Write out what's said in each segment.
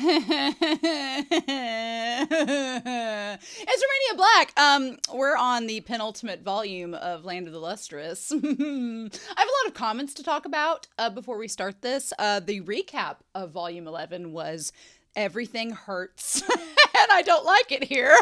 Romania Black. We're on the penultimate volume of Land of the Lustrous. I have a lot of comments to talk about before we start this. The recap of Volume 11 was everything hurts, and I don't like it here.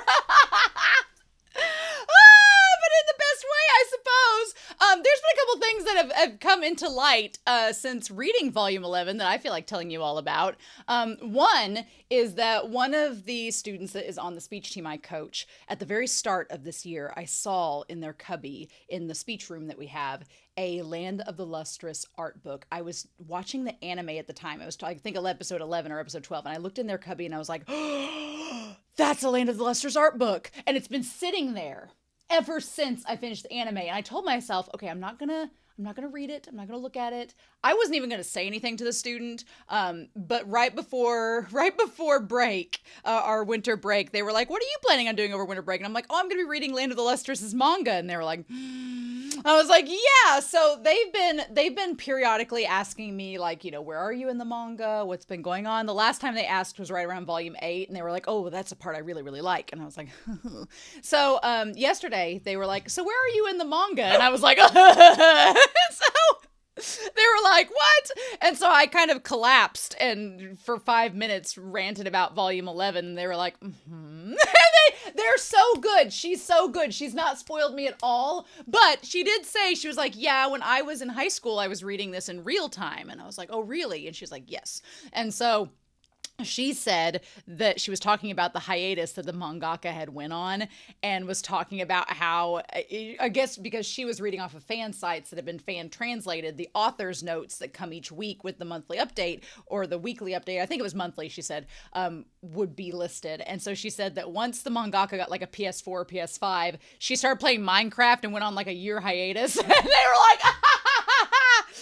But in the best way, I suppose. There's been a couple things that have come into light since reading Volume 11 that I feel like telling you all about. One is that one of the students that is on the speech team I coach, at the very start of this year, I saw in their cubby in the speech room that we have a Land of the Lustrous art book. I was watching the anime at the time. It was, I think, episode 11 or episode 12, and I looked in their cubby and I was like, oh, that's a Land of the Lustrous art book. And it's been sitting there ever since I finished the anime. And I told myself, okay, I'm not gonna read it. I'm not gonna look at it. I wasn't even gonna say anything to the student. But right before break, our winter break, they were like, "What are you planning on doing over winter break?" And I'm like, "Oh, I'm gonna be reading Land of the Lustrous' manga." And they were like, I was like, yeah. So they've been periodically asking me, like, where are you in the manga? What's been going on? The last time they asked was right around volume 8, and they were like, oh, that's a part I really, really like. And I was like, so yesterday they were like, so where are you in the manga? And I was like, so they were like, what? And so I kind of collapsed and for 5 minutes ranted about volume 11. And they were like, mm-hmm. They're so good. She's so good. She's not spoiled me at all. But she did say, she was like, yeah, when I was in high school, I was reading this in real time. And I was like, oh, really? And she's like, yes. And so she said that she was talking about the hiatus that the mangaka had went on and was talking about how, I guess because she was reading off of fan sites that have been fan translated, the author's notes that come each week with the monthly update or the weekly update, I think it was monthly, she said, would be listed. And so she said that once the mangaka got like a PS4 or PS5, she started playing Minecraft and went on like a year hiatus. And they were like,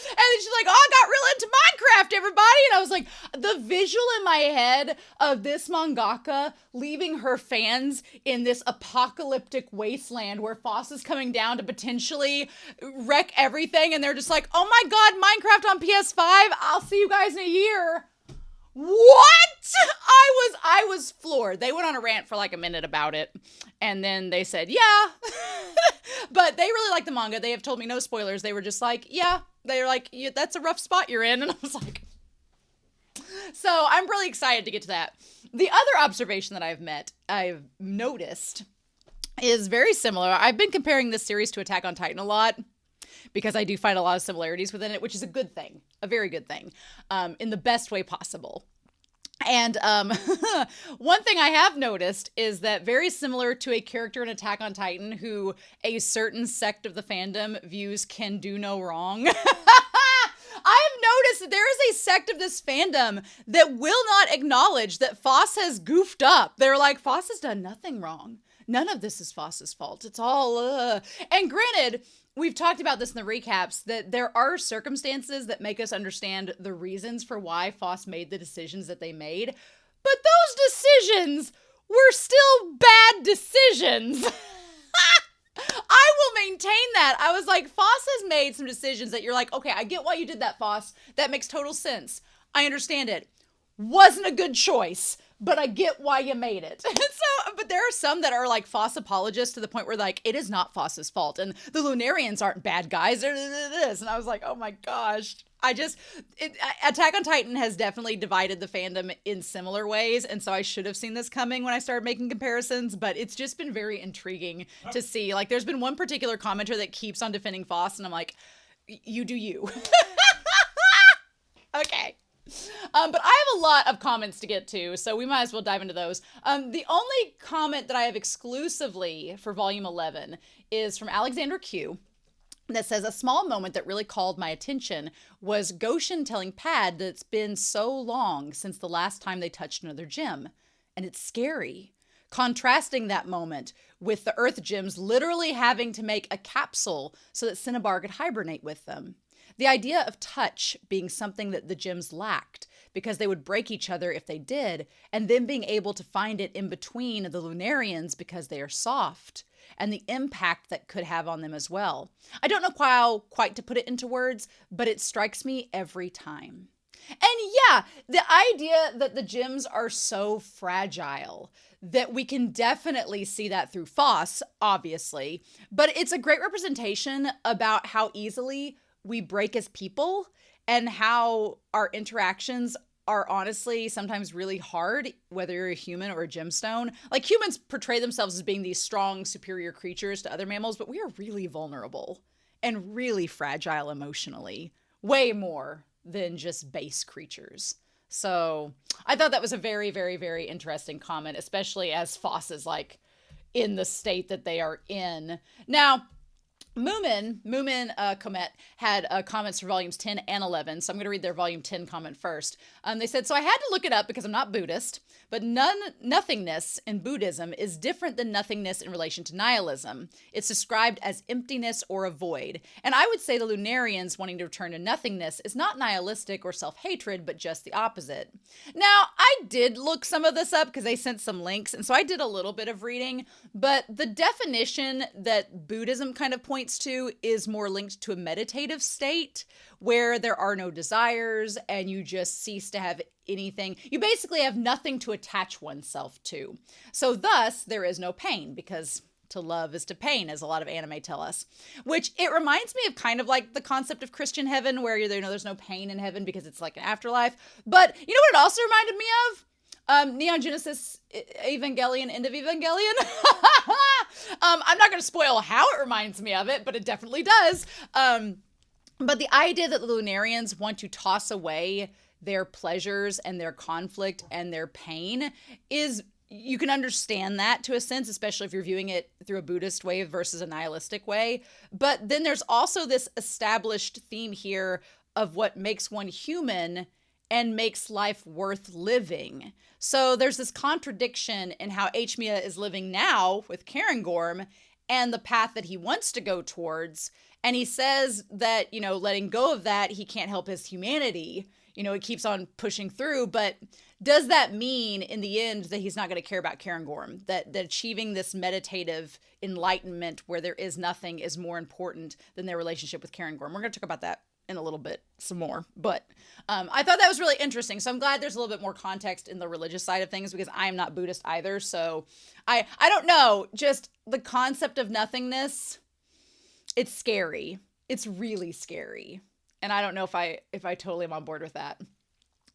and then she's like, oh, I got real into Minecraft, everybody. And I was like, the visual in my head of this mangaka leaving her fans in this apocalyptic wasteland where Foss is coming down to potentially wreck everything. And they're just like, oh my God, Minecraft on PS5. I'll see you guys in a year. What? I was floored. They went on a rant for like a minute about it. And then they said, yeah. But they really like the manga. They have told me no spoilers. They were just like, yeah. They were like, yeah, that's a rough spot you're in. And I was like, so I'm really excited to get to that. The other observation that I've noticed is very similar. I've been comparing this series to Attack on Titan a lot because I do find a lot of similarities within it, which is a good thing, a very good thing, in the best way possible. And one thing I have noticed is that very similar to a character in Attack on Titan who a certain sect of the fandom views can do no wrong, I have noticed that there is a sect of this fandom that will not acknowledge that Foss has goofed up. They're like, Foss has done nothing wrong. None of this is Foss's fault. It's all, And granted, we've talked about this in the recaps, that there are circumstances that make us understand the reasons for why Foss made the decisions that they made. But those decisions were still bad decisions. I will maintain that. I was like, Foss has made some decisions that you're like, okay, I get why you did that, Foss. That makes total sense. I understand it. Wasn't a good choice, but I get why you made it. But there are some that are like Foss apologists to the point where like, it is not Foss's fault. And the Lunarians aren't bad guys. They're this. And I was like, oh my gosh. Attack on Titan has definitely divided the fandom in similar ways. And so I should have seen this coming when I started making comparisons, but it's just been very intriguing to see. Like there's been one particular commenter that keeps on defending Foss and I'm like, you do you. Okay. But I have a lot of comments to get to, so we might as well dive into those. The only comment that I have exclusively for Volume 11 is from Alexander Q. That says, a small moment that really called my attention was Goshen telling Pad that it's been so long since the last time they touched another gem. And it's scary. Contrasting that moment with the Earth gems literally having to make a capsule so that Cinnabar could hibernate with them. The idea of touch being something that the gems lacked because they would break each other if they did, and then being able to find it in between the Lunarians because they are soft, and the impact that could have on them as well. I don't know how quite to put it into words, but it strikes me every time. And yeah, the idea that the gems are so fragile that we can definitely see that through Foss, obviously, but it's a great representation about how easily we break as people and how our interactions are honestly sometimes really hard, whether you're a human or a gemstone. Like humans portray themselves as being these strong, superior creatures to other mammals, but we are really vulnerable and really fragile emotionally, way more than just base creatures. So I thought that was a very, very, very interesting comment, especially as Foss is like in the state that they are in. Now, Moomin Comet had comments for volumes 10 and 11. So I'm going to read their volume 10 comment first. They said, so I had to look it up because I'm not Buddhist, but nothingness in Buddhism is different than nothingness in relation to nihilism. It's described as emptiness or a void. And I would say the Lunarians wanting to return to nothingness is not nihilistic or self-hatred, but just the opposite. Now, I did look some of this up because they sent some links. And so I did a little bit of reading, but the definition that Buddhism kind of points to is more linked to a meditative state where there are no desires and you just cease to have anything. You basically have nothing to attach oneself to. So thus, there is no pain because to love is to pain, as a lot of anime tell us, which it reminds me of kind of like the concept of Christian heaven where there's no pain in heaven because it's like an afterlife. But you know what it also reminded me of? Neon Genesis Evangelion, End of Evangelion. I'm not going to spoil how it reminds me of it, but it definitely does. But the idea that the Lunarians want to toss away their pleasures and their conflict and their pain is, you can understand that to a sense, especially if you're viewing it through a Buddhist way versus a nihilistic way. But then there's also this established theme here of what makes one human and makes life worth living. So there's this contradiction in how HMIA is living now with Cairngorm and the path that he wants to go towards. And he says that, letting go of that, he can't help his humanity. He keeps on pushing through. But does that mean in the end that he's not going to care about Cairngorm? That achieving this meditative enlightenment where there is nothing is more important than their relationship with Cairngorm? We're going to talk about that in a little bit some more, but I thought that was really interesting. So I'm glad there's a little bit more context in the religious side of things because I am not Buddhist either. So I don't know, just the concept of nothingness, it's scary. It's really scary. And I don't know if I totally am on board with that,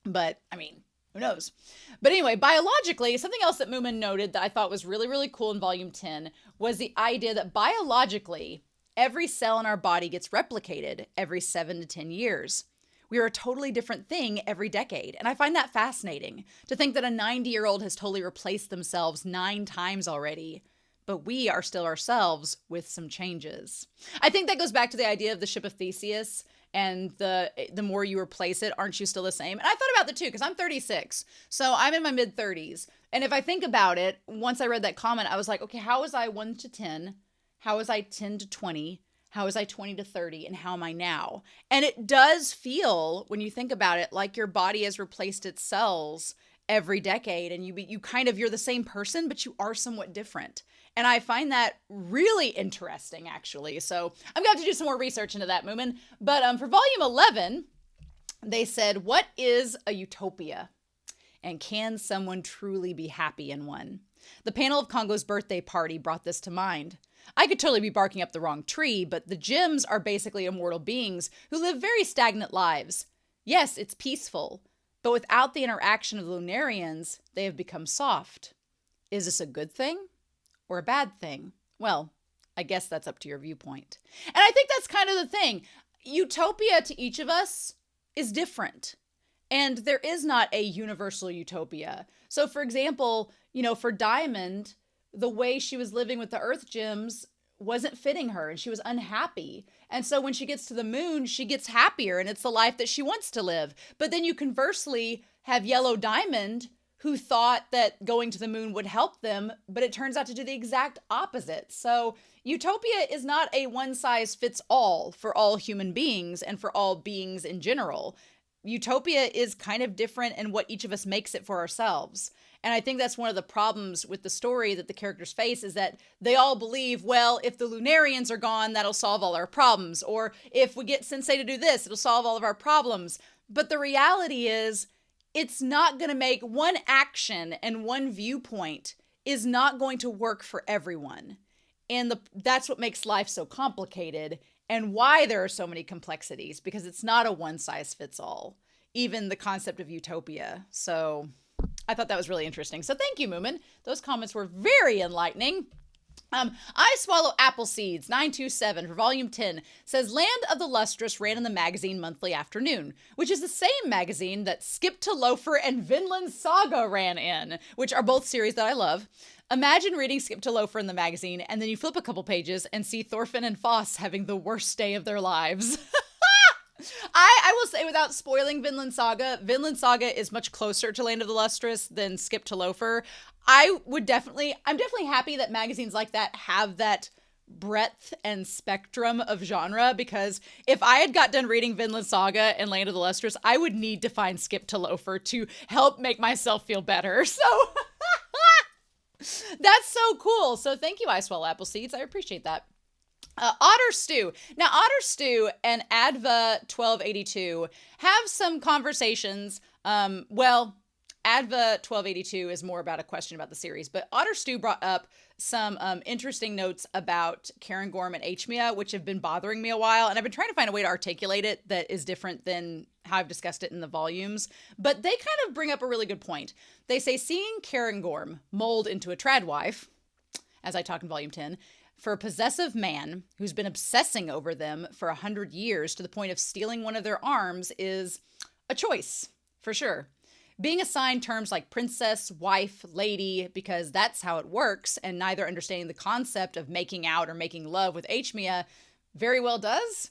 but I mean, who knows? But anyway, biologically, something else that Moomin noted that I thought was really, really cool in volume 10 was the idea that biologically, every cell in our body gets replicated every 7 to 10 years. We are a totally different thing every decade. And I find that fascinating to think that a 90-year-old has totally replaced themselves 9 times already, but we are still ourselves with some changes. I think that goes back to the idea of the ship of Theseus and the more you replace it, aren't you still the same? And I thought about that too, because I'm 36. So I'm in my mid 30s. And if I think about it, once I read that comment, I was like, okay, how was I 1 to 10? How was I 10 to 20? How was I 20 to 30? And how am I now? And it does feel, when you think about it, like your body has replaced its cells every decade. And you're the same person, but you are somewhat different. And I find that really interesting, actually. So I'm going to have to do some more research into that, Moomin. But for volume 11, they said, what is a utopia? And can someone truly be happy in one? The panel of Congo's birthday party brought this to mind. I could totally be barking up the wrong tree, but the gems are basically immortal beings who live very stagnant lives. Yes, it's peaceful, but without the interaction of the Lunarians, they have become soft. Is this a good thing or a bad thing? Well, I guess that's up to your viewpoint. And I think that's kind of the thing. Utopia to each of us is different. And there is not a universal utopia. So for example, for Diamond, the way she was living with the Earth gems wasn't fitting her and she was unhappy. And so when she gets to the moon, she gets happier and it's the life that she wants to live. But then you conversely have Yellow Diamond who thought that going to the moon would help them, but it turns out to do the exact opposite. So utopia is not a one size fits all for all human beings and for all beings in general. Utopia is kind of different in what each of us makes it for ourselves. And I think that's one of the problems with the story that the characters face is that they all believe, well, if the Lunarians are gone, that'll solve all our problems. Or if we get Sensei to do this, it'll solve all of our problems. But the reality is, it's not going to make one action and one viewpoint is not going to work for everyone. And that's what makes life so complicated and why there are so many complexities, because it's not a one size fits all, even the concept of utopia. So I thought that was really interesting. So thank you, Moomin. Those comments were very enlightening. I Swallow Apple Seeds 927 for volume 10 says Land of the Lustrous ran in the magazine Monthly Afternoon, which is the same magazine that Skip to Loafer and Vinland Saga ran in, which are both series that I love. Imagine reading Skip to Loafer in the magazine, and then you flip a couple pages and see Thorfinn and Foss having the worst day of their lives. I will say, without spoiling Vinland Saga is much closer to Land of the Lustrous than Skip to Loafer. I'm definitely happy that magazines like that have that breadth and spectrum of genre, because if I had got done reading Vinland Saga and Land of the Lustrous, I would need to find Skip to Loafer to help make myself feel better. So that's so cool. So thank you, I Swallow Apple Seeds. I appreciate that. Otter Stew. Now, Otter Stew and Adva 1282 have some conversations. Adva 1282 is more about a question about the series, but Otter Stew brought up some interesting notes about Cairngorm and HMEA, which have been bothering me a while, and I've been trying to find a way to articulate it that is different than how I've discussed it in the volumes, but they kind of bring up a really good point. They say seeing Cairngorm mold into a tradwife, as I talk in volume 10, for a possessive man who's been obsessing over them for 100 years to the point of stealing one of their arms is a choice, for sure. Being assigned terms like princess, wife, lady, because that's how it works, and neither understanding the concept of making out or making love with HMEA very well does.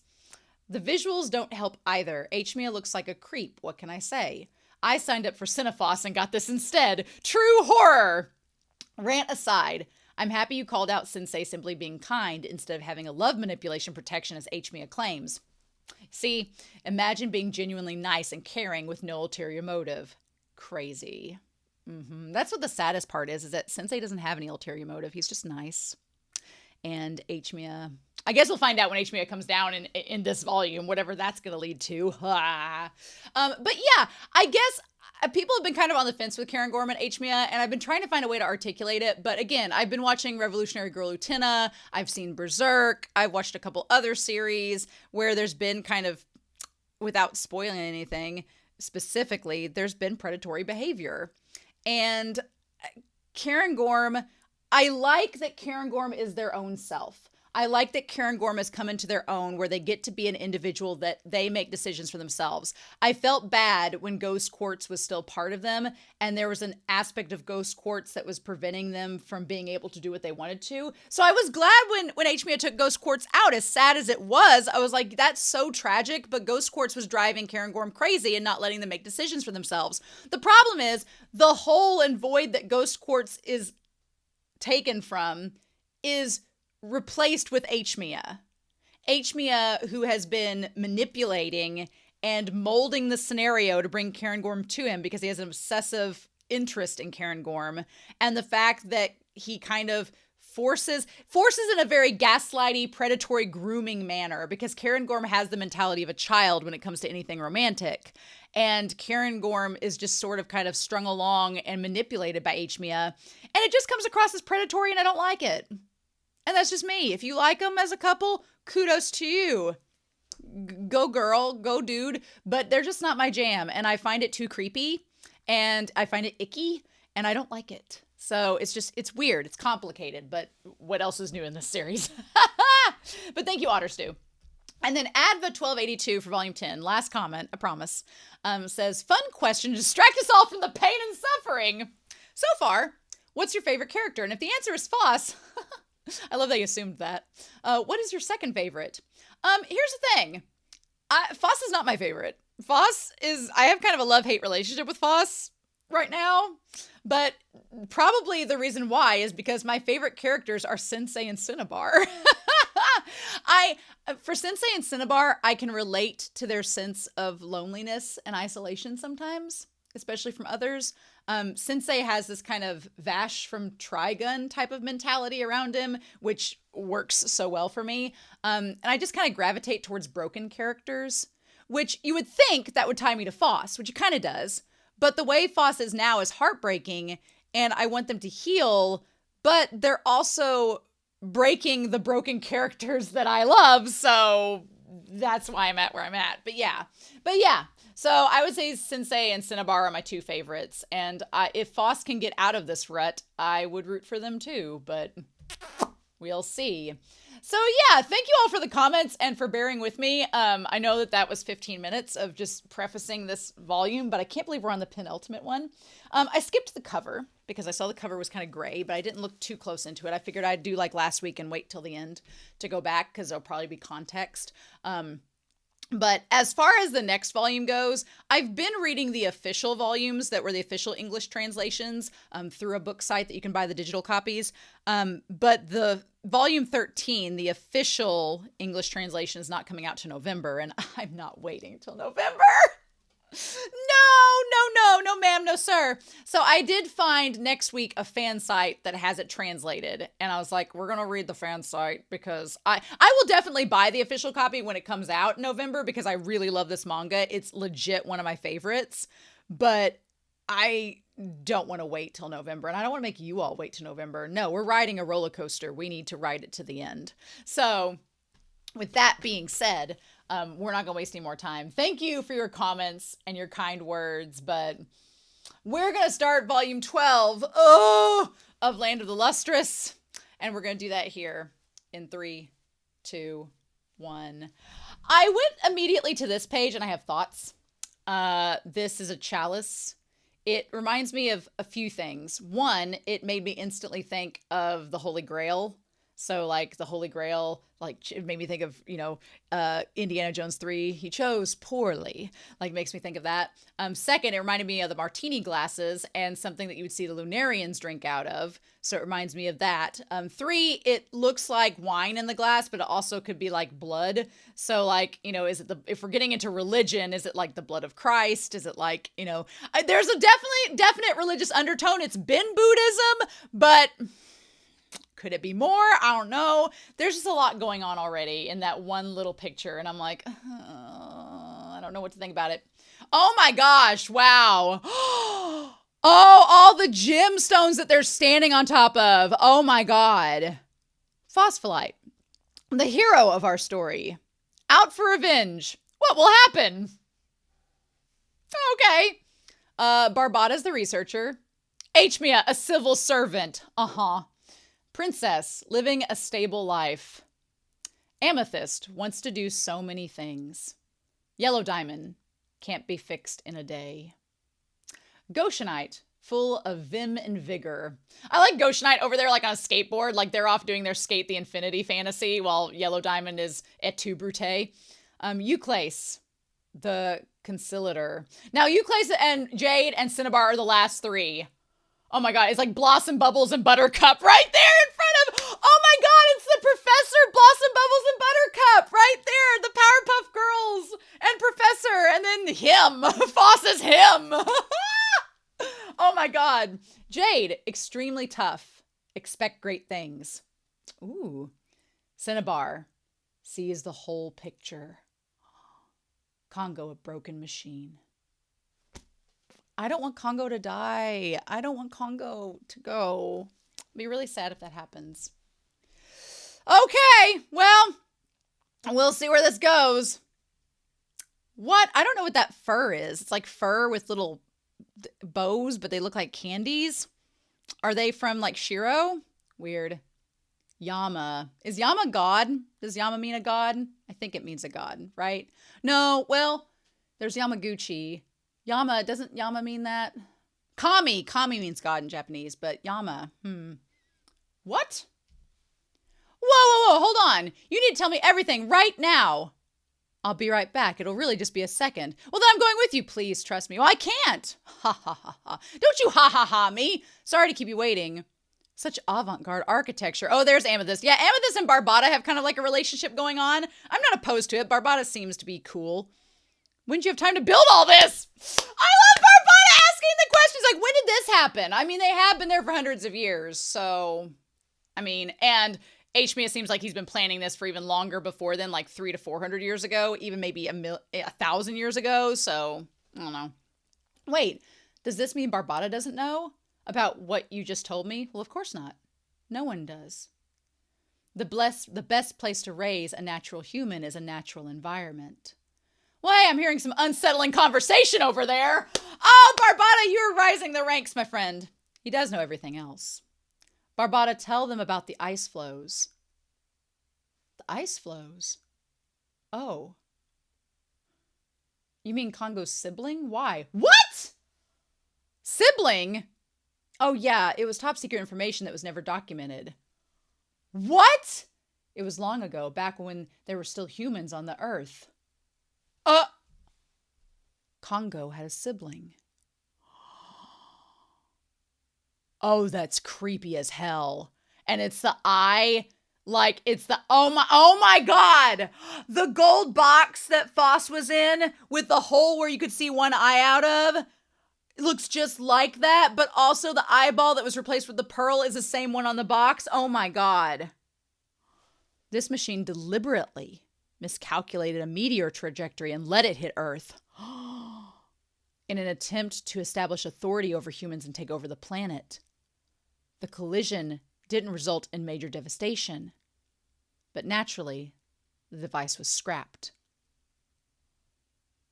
The visuals don't help either. HMEA looks like a creep, what can I say? I signed up for Cinephos and got this instead. True horror! Rant aside, I'm happy you called out Sensei simply being kind instead of having a love manipulation protection as HMEA claims. See, imagine being genuinely nice and caring with no ulterior motive. Crazy. That's what the saddest part is that Sensei doesn't have any ulterior motive. He's just nice. And HMEA, I guess we'll find out when HMEA comes down in this volume, whatever that's going to lead to. But yeah, I guess people have been kind of on the fence with Cairngorm and HMEA, and I've been trying to find a way to articulate it. But again, I've been watching Revolutionary Girl Utena. I've seen Berserk. I've watched a couple other series where there's been kind of, without spoiling anything, specifically, there's been predatory behavior. And Cairngorm, I like that Cairngorm is their own self. I like that Cairngorm has come into their own where they get to be an individual that they make decisions for themselves. I felt bad when Ghost Quartz was still part of them, and there was an aspect of Ghost Quartz that was preventing them from being able to do what they wanted to. So I was glad when HMEA took Ghost Quartz out, as sad as it was. I was like, that's so tragic, but Ghost Quartz was driving Cairngorm crazy and not letting them make decisions for themselves. The problem is the hole and void that Ghost Quartz is taken from is replaced with HMEA. HMEA, who has been manipulating and molding the scenario to bring Cairngorm to him because he has an obsessive interest in Cairngorm, and the fact that he kind of forces in a very gaslighty, predatory, grooming manner, because Cairngorm has the mentality of a child when it comes to anything romantic. And Cairngorm is just sort of kind of strung along and manipulated by HMEA. And it just comes across as predatory, and I don't like it. And that's just me. If you like them as a couple, kudos to you. Go girl, go dude. But they're just not my jam. And I find it too creepy. And I find it icky. And I don't like it. So it's weird. It's complicated. But what else is new in this series? But thank you, Otter Stew. And then Adva 1282 for volume 10, last comment, I promise, says, fun question to distract us all from the pain and suffering. So far, what's your favorite character? And if the answer is Foss... I love that you assumed that. What is your second favorite? Here's the thing. Foss is not my favorite. I have kind of a love-hate relationship with Foss right now. But probably the reason why is because my favorite characters are Sensei and Cinnabar. For Sensei and Cinnabar, I can relate to their sense of loneliness and isolation sometimes, especially from others. Sensei has this kind of Vash from Trigun type of mentality around him, which works so well for me. And I just kind of gravitate towards broken characters, which you would think that would tie me to Foss, which it kind of does. But the way Foss is now is heartbreaking, and I want them to heal, but they're also breaking the broken characters that I love, so that's why I'm at where I'm at. But yeah. So I would say Sensei and Cinnabar are my two favorites, and if Foss can get out of this rut, I would root for them too, but we'll see. So yeah, thank you all for the comments and for bearing with me. I know that was 15 minutes of just prefacing this volume, but I can't believe we're on the penultimate one. I skipped the cover because I saw the cover was kind of gray, but I didn't look too close into it. I figured I'd do like last week and wait till the end to go back because there'll probably be context. But as far as the next volume goes, I've been reading the official volumes that were the official English translations through a book site that you can buy the digital copies. But the volume 13, the official English translation, is not coming out to November, and I'm not waiting till November. No, ma'am, no, sir. So I did find next week a fan site that has it translated. And I was like, we're going to read the fan site because I will definitely buy the official copy when it comes out in November because I really love this manga. It's legit one of my favorites. But I don't want to wait till November. And I don't want to make you all wait till November. No, we're riding a roller coaster. We need to ride it to the end. So with that being said, we're not going to waste any more time. Thank you for your comments and your kind words, but we're going to start volume 12 of Land of the Lustrous, and we're going to do that here in 3, 2, 1. I went immediately to this page, and I have thoughts. This is a chalice. It reminds me of a few things. One, it made me instantly think of the Holy Grail. So, like, the Holy Grail, like, it made me think of, Indiana Jones 3, he chose poorly. Like, makes me think of that. Second, it reminded me of the martini glasses and something that you would see the Lunarians drink out of. So it reminds me of that. 3, it looks like wine in the glass, but it also could be like blood. So, like, is it if we're getting into religion, is it like the blood of Christ? Is it like, there's a definite religious undertone. It's been Buddhism, but could it be more? I don't know. There's just a lot going on already in that one little picture. And I'm like, I don't know what to think about it. Oh my gosh. Wow. Oh, all the gemstones that they're standing on top of. Oh my God. Phospholite, the hero of our story, out for revenge. What will happen? Okay. Barbada's the researcher. Hmia, a civil servant. Princess, living a stable life. Amethyst, wants to do so many things. Yellow Diamond, can't be fixed in a day. Goshenite, full of vim and vigor. I like Goshenite over there like on a skateboard, like they're off doing their Skate the Infinity fantasy while Yellow Diamond is et tu brute. Euclase, the conciliator. Now, Euclase and Jade and Cinnabar are the last 3. Oh my God, it's like Blossom, Bubbles, and Buttercup right there in front of, oh my God, it's the Professor, Blossom, Bubbles, and Buttercup right there, the Powerpuff Girls and Professor, and then him, Foss is him. Oh my God. Jade, extremely tough, expect great things. Ooh. Cinnabar, sees the whole picture. Congo, a broken machine. I don't want Congo to die. I don't want Congo to go. I'd be really sad if that happens. Okay, well, we'll see where this goes. What? I don't know what that fur is. It's like fur with little bows, but they look like candies. Are they from like Shiro? Weird. Yama. Is Yama God? Does Yama mean a god? I think it means a god, right? No, well, there's Yamaguchi. Yama, doesn't Yama mean that? Kami. Kami means God in Japanese, but Yama, What? Whoa, hold on. You need to tell me everything right now. I'll be right back. It'll really just be a second. Well, then I'm going with you. Please trust me. Well, I can't. Ha, ha, ha, ha. Don't you ha, ha, ha me. Sorry to keep you waiting. Such avant-garde architecture. Oh, there's Amethyst. Yeah, Amethyst and Barbada have kind of like a relationship going on. I'm not opposed to it. Barbada seems to be cool. When did you have time to build all this? I love Barbada asking the questions. Like, when did this happen? I mean, they have been there for hundreds of years. So, I mean, and HMIA seems like he's been planning this for even longer before then, like 300 to 400 years ago, even maybe 1,000 years ago. So, I don't know. Wait, does this mean Barbada doesn't know about what you just told me? Well, of course not. No one does. The best place to raise a natural human is a natural environment. Well, hey, I'm hearing some unsettling conversation over there. Oh, Barbada, you're rising the ranks, my friend. He does know everything else. Barbada, tell them about the ice flows. The ice flows? Oh. You mean Congo's sibling? Why? What? Sibling? Oh, yeah, it was top secret information that was never documented. What? It was long ago, back when there were still humans on the Earth. Congo had a sibling. Oh, that's creepy as hell. And it's the eye, like it's the, oh my God. The gold box that Foss was in with the hole where you could see one eye out of. It looks just like that, but also the eyeball that was replaced with the pearl is the same one on the box. Oh my God. This machine deliberately miscalculated a meteor trajectory and let it hit Earth in an attempt to establish authority over humans and take over the planet. The collision didn't result in major devastation, but naturally, the device was scrapped.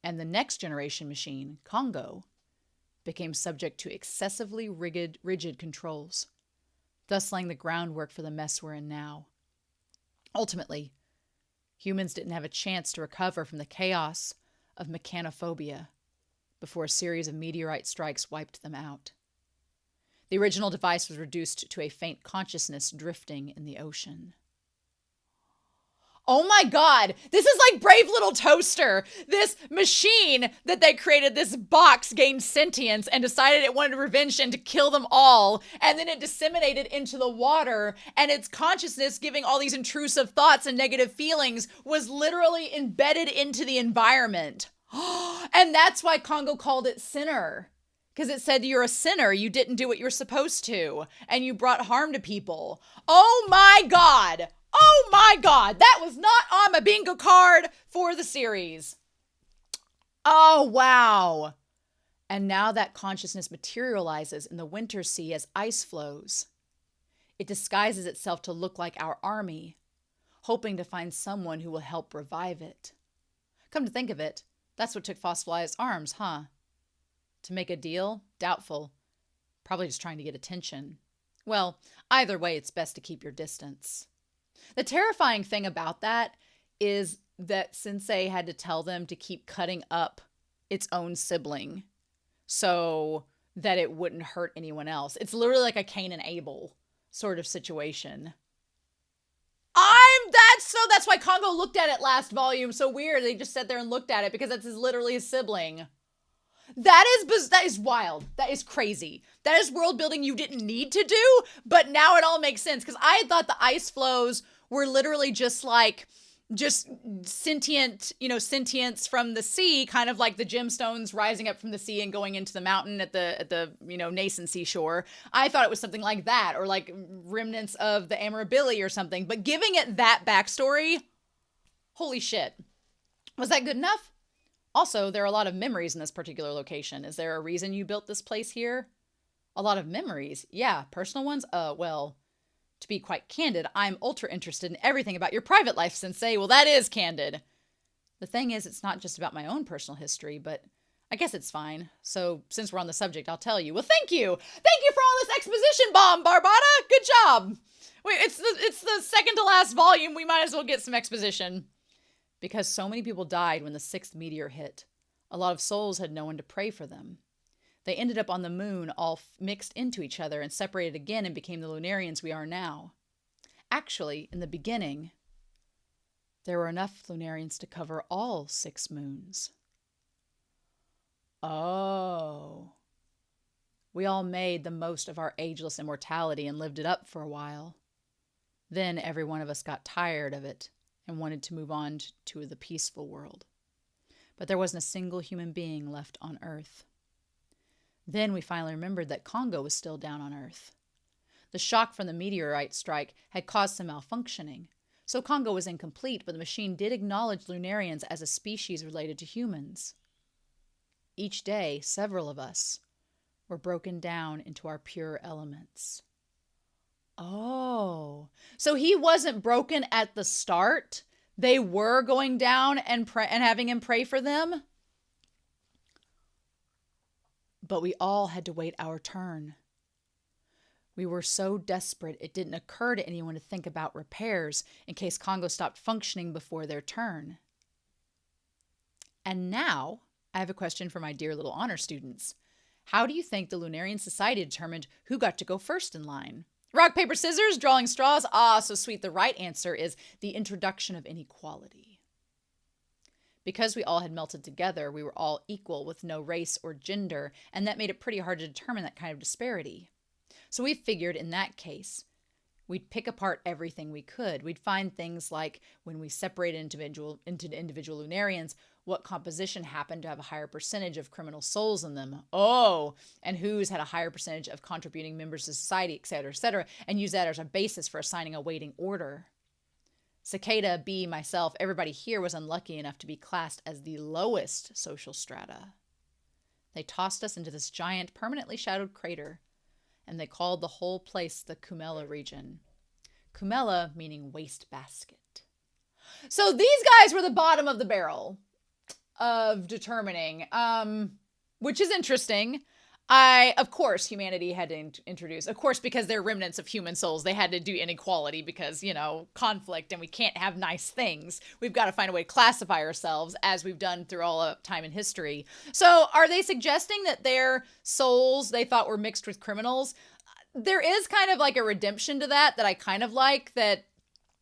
And the next generation machine, Congo, became subject to excessively rigid controls, thus laying the groundwork for the mess we're in now. Ultimately, humans didn't have a chance to recover from the chaos of mechanophobia before a series of meteorite strikes wiped them out. The original device was reduced to a faint consciousness drifting in the ocean. Oh my God, this is like Brave Little Toaster. This machine that they created, this box, gained sentience and decided it wanted revenge and to kill them all. And then it disseminated into the water, and its consciousness, giving all these intrusive thoughts and negative feelings, was literally embedded into the environment. And that's why Congo called it sinner. Because it said you're a sinner, you didn't do what you were supposed to, and you brought harm to people. Oh my God! Oh my God! That was not on my bingo card for the series. Oh, wow. And now that consciousness materializes in the winter sea as ice flows. It disguises itself to look like our army, hoping to find someone who will help revive it. Come to think of it, that's what took Fossilized arms, huh? To make a deal? Doubtful. Probably just trying to get attention. Well, either way, it's best to keep your distance. The terrifying thing about that is that Sensei had to tell them to keep cutting up its own sibling so that it wouldn't hurt anyone else. It's literally like a Cain and Abel sort of situation. That's why Congo looked at it last volume. So weird. They just sat there and looked at it because that's literally his sibling. That is wild. That is crazy. That is world building you didn't need to do, but now it all makes sense. Because I had thought the ice flows were literally just sentient, sentience from the sea, kind of like the gemstones rising up from the sea and going into the mountain at the nascent seashore. I thought it was something like that, or like remnants of the Amorabilia or something. But giving it that backstory, holy shit. Was that good enough? Also, there are a lot of memories in this particular location. Is there a reason you built this place here? A lot of memories. Yeah, personal ones? Well, to be quite candid, I'm ultra interested in everything about your private life, Sensei. Well, that is candid. The thing is, it's not just about my own personal history, but I guess it's fine. So, since we're on the subject, I'll tell you. Well, thank you. Thank you for all this exposition bomb, Barbada. Good job. Wait, it's the second to last volume. We might as well get some exposition. Because so many people died when the 6th meteor hit. A lot of souls had no one to pray for them. They ended up on the moon, all mixed into each other and separated again and became the Lunarians we are now. Actually, in the beginning, there were enough Lunarians to cover all 6 moons. Oh. We all made the most of our ageless immortality and lived it up for a while. Then every one of us got tired of it and wanted to move on to the peaceful world. But there wasn't a single human being left on Earth. Then we finally remembered that Congo was still down on Earth. The shock from the meteorite strike had caused some malfunctioning. So Congo was incomplete, but the machine did acknowledge Lunarians as a species related to humans. Each day, several of us were broken down into our pure elements. Oh, so he wasn't broken at the start. They were going down and having him pray for them. But we all had to wait our turn. We were so desperate it didn't occur to anyone to think about repairs in case Congo stopped functioning before their turn. And now, I have a question for my dear little honor students. How do you think the Lunarian Society determined who got to go first in line? Rock, paper, scissors, drawing straws? Ah, so sweet. The right answer is the introduction of inequality. Because we all had melted together, we were all equal with no race or gender, and that made it pretty hard to determine that kind of disparity. So we figured in that case, we'd pick apart everything we could. We'd find things like when we separated into individual Lunarians, what composition happened to have a higher percentage of criminal souls in them. Oh, and who's had a higher percentage of contributing members of society, etc., and use that as a basis for assigning a weighting order. Cicada, B, myself, everybody here was unlucky enough to be classed as the lowest social strata. They tossed us into this giant, permanently shadowed crater, and they called the whole place the Kumela region. Kumela meaning wastebasket. So these guys were the bottom of the barrel of determining, which is interesting. Of course, humanity had to introduce, of course, because they're remnants of human souls, they had to do inequality because, conflict, and we can't have nice things. We've got to find a way to classify ourselves as we've done through all of time in history. So are they suggesting that their souls they thought were mixed with criminals? There is kind of like a redemption to that I kind of like, that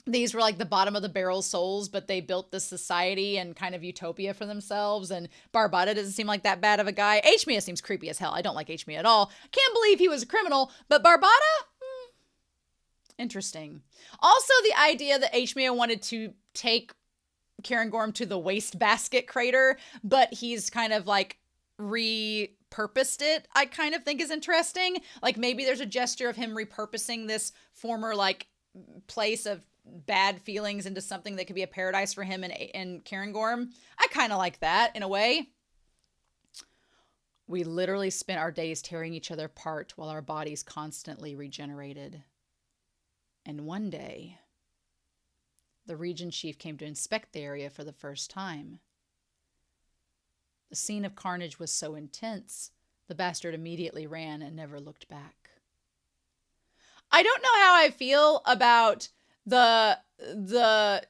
these were like the bottom of the barrel souls, but they built this society and kind of utopia for themselves. And Barbada doesn't seem like that bad of a guy. HMEA seems creepy as hell. I don't like HMEA at all. Can't believe he was a criminal, but Barbada? Interesting. Also, the idea that HMEA wanted to take Cairngorm to the wastebasket crater, but he's kind of like repurposed it, I kind of think is interesting. Like maybe there's a gesture of him repurposing this former like place of bad feelings into something that could be a paradise for him in Cairngorm. I kind of like that in a way. We literally spent our days tearing each other apart while our bodies constantly regenerated. And one day, the region chief came to inspect the area for the first time. The scene of carnage was so intense, the bastard immediately ran and never looked back. I don't know how I feel about the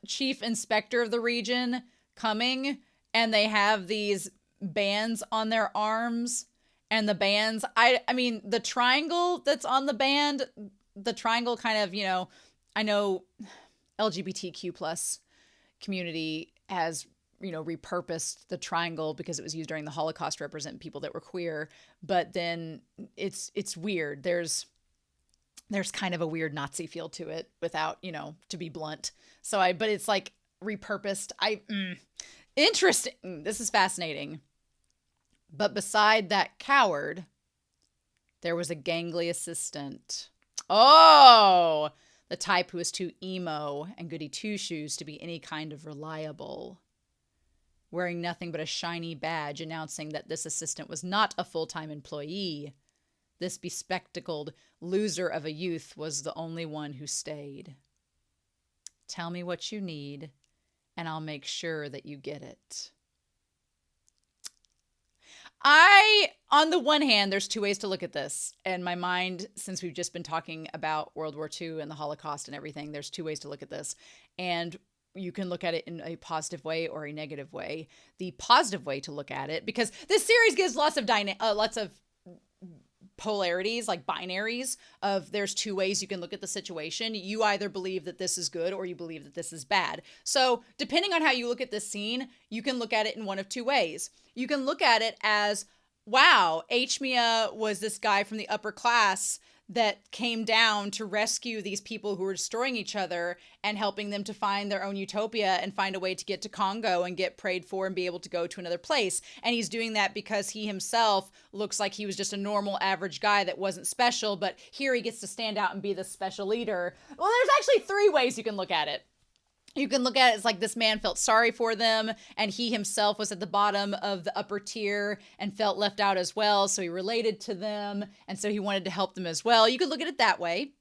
chief inspector of the region coming, and they have these bands on their arms, and the bands, I mean, the triangle that's on the band, the triangle kind of, I know LGBTQ plus community has, repurposed the triangle because it was used during the Holocaust to represent people that were queer, but then it's weird. There's kind of a weird Nazi feel to it without, to be blunt. But it's like repurposed. Interesting. This is fascinating. But beside that coward, there was a gangly assistant. Oh, the type who was too emo and goody two-shoes to be any kind of reliable. Wearing nothing but a shiny badge announcing that this assistant was not a full-time employee. This bespectacled loser of a youth was the only one who stayed. Tell me what you need, and I'll make sure that you get it. On the one hand, there's two ways to look at this. And my mind, since we've just been talking about World War II and the Holocaust and everything, there's two ways to look at this. And you can look at it in a positive way or a negative way. The positive way to look at it, because this series gives lots of polarities, like binaries of there's two ways you can look at the situation. You either believe that this is good or you believe that this is bad. So depending on how you look at this scene, you can look at it in one of two ways. You can look at it as wow, HMIA was this guy from the upper class that came down to rescue these people who were destroying each other and helping them to find their own utopia and find a way to get to Congo and get prayed for and be able to go to another place. And he's doing that because he himself looks like he was just a normal average guy that wasn't special, but here he gets to stand out and be the special leader. Well, there's actually three ways you can look at it. You can look at it as like this man felt sorry for them, and he himself was at the bottom of the upper tier and felt left out as well, so he related to them, and so he wanted to help them as well. You could look at it that way.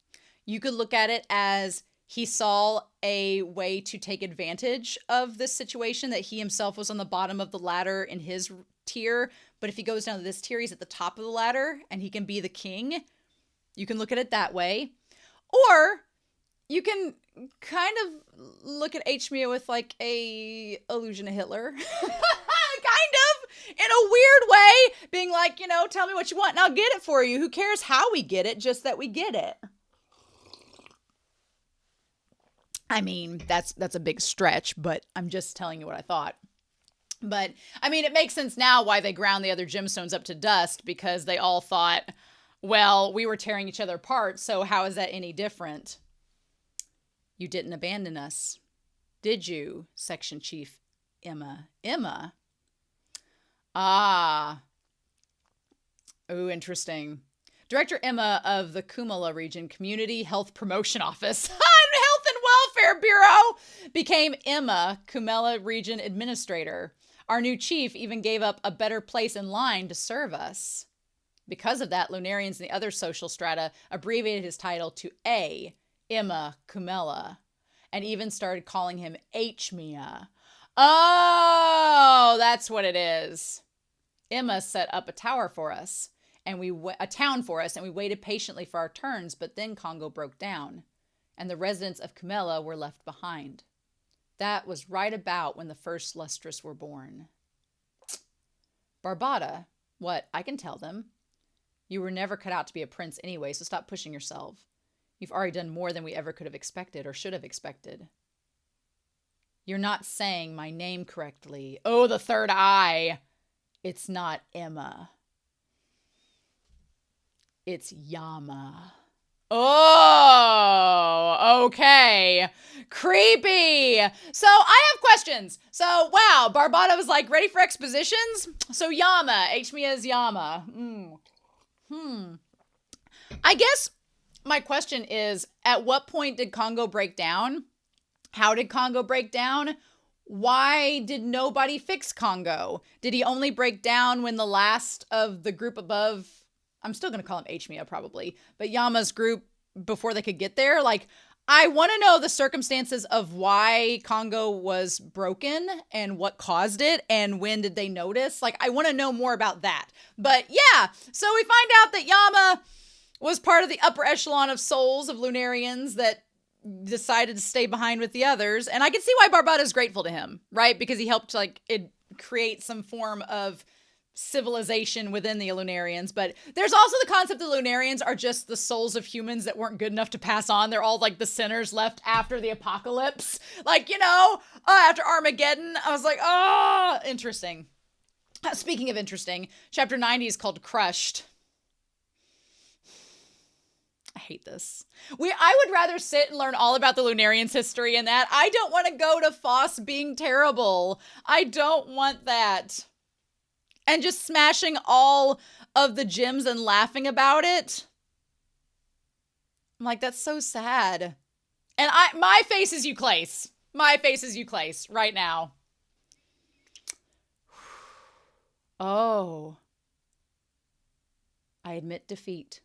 You could look at it as he saw a way to take advantage of this situation, that he himself was on the bottom of the ladder in his tier, but if he goes down to this tier, he's at the top of the ladder, and he can be the king. You can look at it that way. Or you can kind of look at HMIA with like a allusion to Hitler. Kind of, in a weird way, being like, you know, tell me what you want and I'll get it for you. Who cares how we get it, just that we get it. I mean, that's a big stretch, but I'm just telling you what I thought. But, I mean, it makes sense now why they ground the other gemstones up to dust, because they all thought, well, we were tearing each other apart, so how is that any different? You didn't abandon us, did you, Section Chief Emma? Emma? Ah. Ooh, interesting. Director Emma of the Kumala Region Community Health Promotion Office, Health and Welfare Bureau, became Emma, Kumala Region Administrator. Our new chief even gave up a better place in line to serve us. Because of that, Lunarians and the other social strata abbreviated his title to A, Emma Kumela, and even started calling him HMIA. Oh, that's what it is. Emma set up a tower for us, and a town for us, and we waited patiently for our turns, but then Congo broke down, and the residents of Kumela were left behind. That was right about when the first Lustrous were born. Barbada, what? I can tell them. You were never cut out to be a prince anyway, so stop pushing yourself. You've already done more than we ever could have expected or should have expected. You're not saying my name correctly. Oh, the third eye. It's not Emma. It's Yama. Oh, okay. Creepy. So I have questions. So, wow, Barbada was like, ready for expositions? So Yama, HMIA's Yama. I guess my question is, at what point did Congo break down? How did Congo break down? Why did nobody fix Congo? Did he only break down when the last of the group above, I'm still going to call him HMIA probably, but Yama's group, before they could get there? Like, I want to know the circumstances of why Congo was broken and what caused it and when did they notice. Like, I want to know more about that. But yeah, so we find out that Yama was part of the upper echelon of souls of Lunarians that decided to stay behind with the others. And I can see why Barbada is grateful to him, right? Because he helped create some form of civilization within the Lunarians. But there's also the concept that Lunarians are just the souls of humans that weren't good enough to pass on. They're all like the sinners left after the apocalypse. Like, you know, after Armageddon. I was like, oh, interesting. Speaking of interesting, chapter 90 is called Crushed. I hate this. I would rather sit and learn all about the Lunarians' history and that. I don't want to go to Foss being terrible. I don't want that. And just smashing all of the gems and laughing about it. I'm like, that's so sad. And my face is Euclase. My face is Euclase right now. Oh. I admit defeat.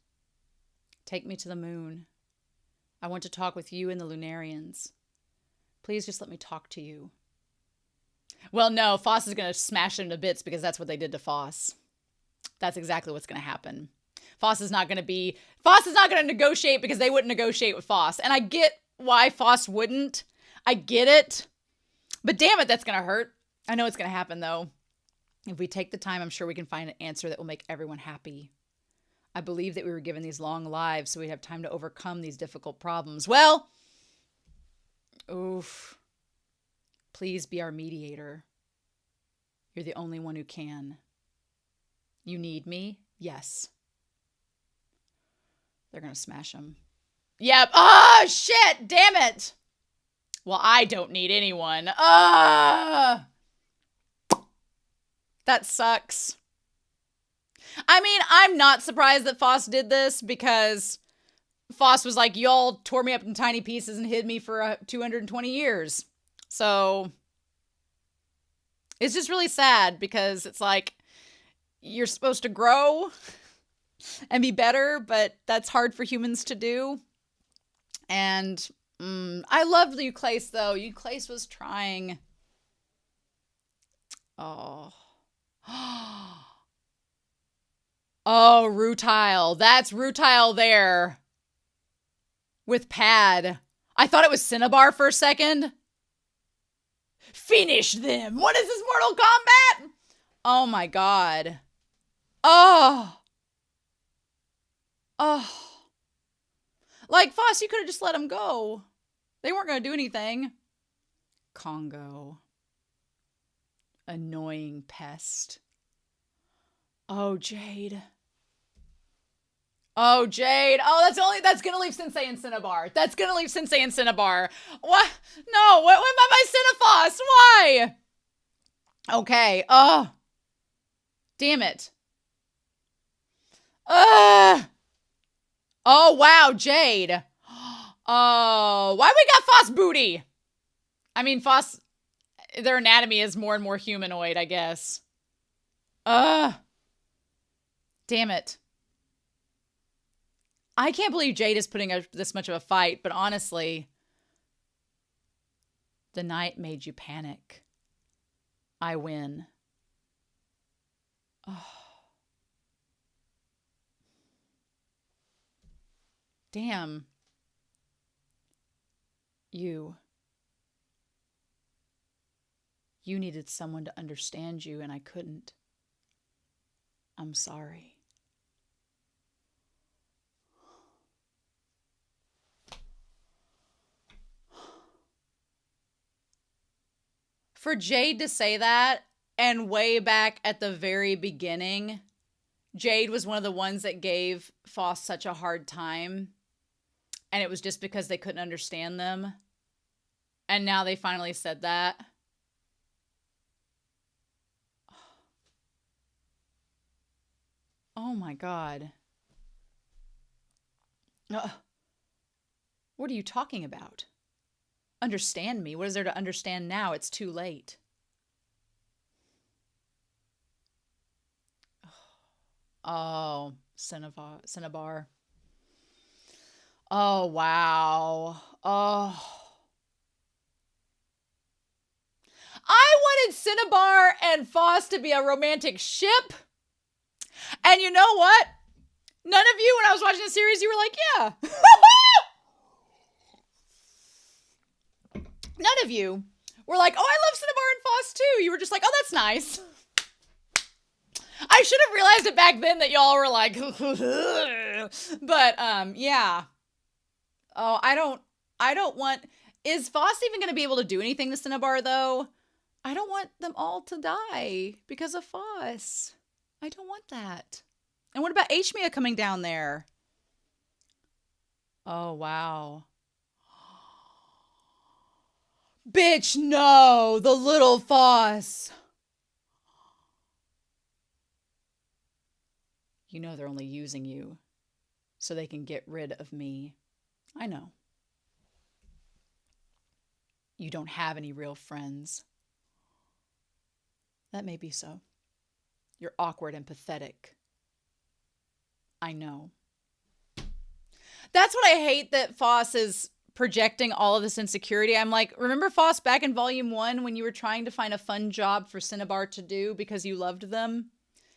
Take me to the moon. I want to talk with you and the Lunarians. Please just let me talk to you. Well, no, Foss is going to smash it into bits because that's what they did to Foss. That's exactly what's going to happen. Foss is not going to negotiate because they wouldn't negotiate with Foss. And I get why Foss wouldn't. I get it. But damn it, that's going to hurt. I know it's going to happen, though. If we take the time, I'm sure we can find an answer that will make everyone happy. I believe that we were given these long lives so we'd have time to overcome these difficult problems. Well, oof. Please be our mediator. You're the only one who can. You need me? Yes. They're gonna smash him. Yep. Oh, shit! Damn it! Well, I don't need anyone. That sucks. I mean, I'm not surprised that Foss did this because Foss was like, y'all tore me up in tiny pieces and hid me for 220 years. So it's just really sad because it's like you're supposed to grow and be better, but that's hard for humans to do. And I loved Euclase, though. Euclase was trying. Oh. Oh, Rutile. That's Rutile there. With Pad. I thought it was Cinnabar for a second. Finish them. What is this, Mortal Kombat? Oh, my God. Oh. Oh. Like, Foss, you could have just let him go. They weren't going to do anything. Congo. Annoying pest. Oh, Jade. Oh, Jade. Oh, that's going to leave Sensei and Cinnabar. That's going to leave Sensei and Cinnabar. What? No, what about my Cinnafoss? Why? Okay. Oh. Damn it. Oh, wow, Jade. Oh, why we got Foss booty? I mean, Foss, their anatomy is more and more humanoid, I guess. Damn it. I can't believe Jade is putting up this much of a fight, but honestly, the night made you panic. I win. Oh. Damn. You needed someone to understand you, and I couldn't. I'm sorry. For Jade to say that, and way back at the very beginning, Jade was one of the ones that gave Foss such a hard time. And it was just because they couldn't understand them. And now they finally said that. Oh my God. What are you talking about? Understand me? What is there to understand now? It's too late. Oh, Cinnabar. Oh, wow. Oh. I wanted Cinnabar and Foss to be a romantic ship. And you know what? None of you, when I was watching the series, you were like, yeah. None of you were like, oh, I love Cinnabar and Foss too. You were just like, oh, that's nice. I should have realized it back then that y'all were like, but, yeah. Oh, I don't want, is Foss even going to be able to do anything to Cinnabar though? I don't want them all to die because of Foss. I don't want that. And what about Hmia coming down there? Oh, wow. Bitch, no! The little Foss! You know they're only using you so they can get rid of me. I know. You don't have any real friends. That may be so. You're awkward and pathetic. I know. That's what I hate, that Foss is projecting all of this insecurity. I'm like, remember Foss back in Volume 1 when you were trying to find a fun job for Cinnabar to do because you loved them?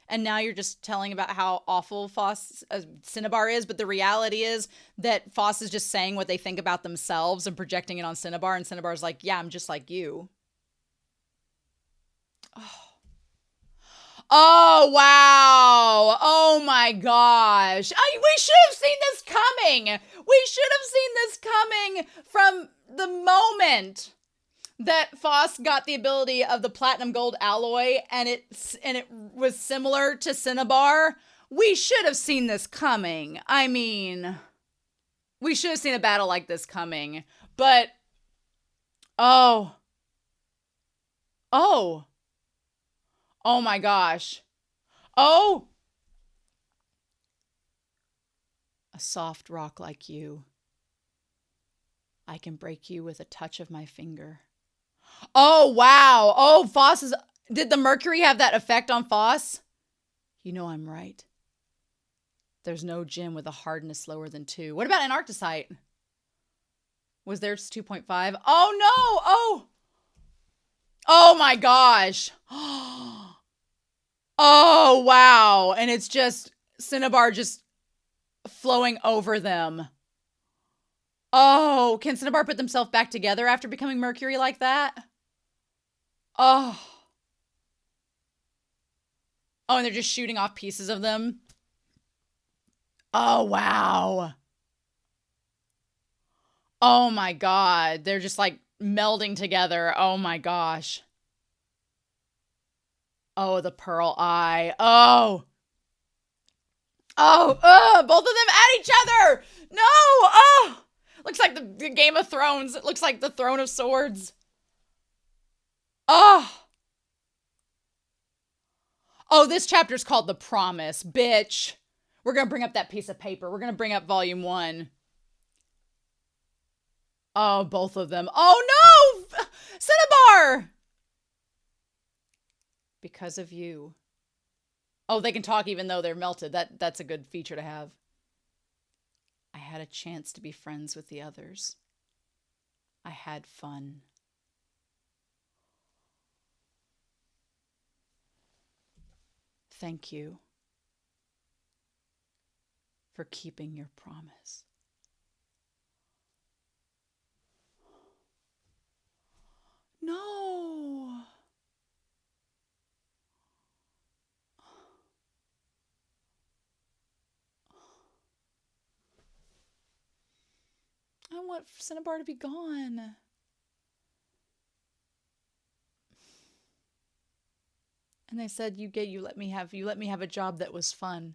And now you're just telling about how awful Cinnabar is, but the reality is that Foss is just saying what they think about themselves and projecting it on Cinnabar, and Cinnabar's like, yeah, I'm just like you. Oh, wow. Oh, my gosh. We should have seen this coming. We should have seen this coming from the moment that Foss got the ability of the platinum gold alloy and it was similar to Cinnabar, we should have seen this coming. I mean, we should have seen a battle like this coming. But oh my gosh. Oh, a soft rock like you. I can break you with a touch of my finger. Oh, wow. Oh, did the mercury have that effect on Foss? You know I'm right. There's no gem with a hardness lower than 2. What about Antarcticite? Was theirs 2.5? Oh, no. Oh, my gosh. Oh, wow. And it's just Cinnabar just flowing over them. Oh, can Cinnabar put themselves back together after becoming mercury like that? Oh, and they're just shooting off pieces of them. Oh, wow. Oh, my God. They're just like melding together. Oh, my gosh. Oh, the pearl eye. Oh, both of them at each other. No. Oh. Looks like the Game of Thrones. It looks like the Throne of Swords. Oh, this chapter's called The Promise, bitch. We're going to bring up that piece of paper. We're going to bring up volume 1. Oh, both of them. Oh, no! Cinnabar! Because of you. Oh, they can talk even though they're melted. That's a good feature to have. I had a chance to be friends with the others. I had fun. Thank you for keeping your promise. No. I want Cinnabar to be gone. And they said you let me have a job that was fun.